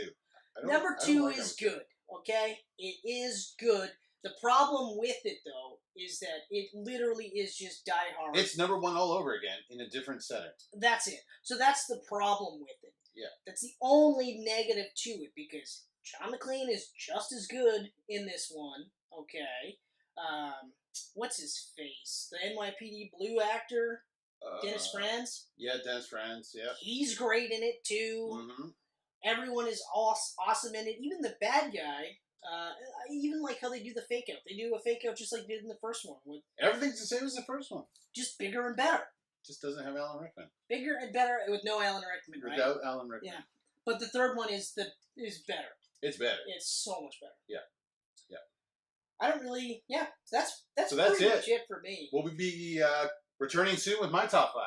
Number 2 is good, okay? It is good. The problem with it, though, is that it literally is just Die Hard. It's number 1 all over again in a different setting. That's it. So that's the problem with it. Yeah. That's the only negative to it, because John McClane is just as good in this one, okay? What's his face? The NYPD Blue actor? Dennis Franz? Yeah, Dennis Franz, yeah. He's great in it, too. Mm-hmm. Everyone is awesome in it. Even the bad guy, even like how they do the fake out. They do a fake out just like they did in the first one. Everything's the same as the first one. Just bigger and better. Just doesn't have Alan Rickman. Bigger and better with no Alan Rickman, right? Without Alan Rickman. Yeah. But the third one is better. It's better. It's so much better. Yeah. Yeah. I don't really... Yeah. That's pretty much it for me. We'll be returning soon with my top 5.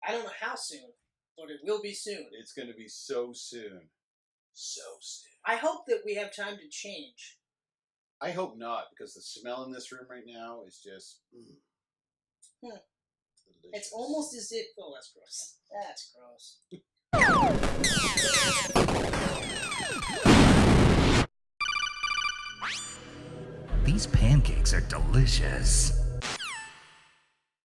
I don't know how soon, but it will be soon. It's going to be so soon. So soon. I hope that we have time to change. I hope not, because the smell in this room right now is just... delicious. It's almost as if... Oh, that's gross. That's gross. These pancakes are delicious.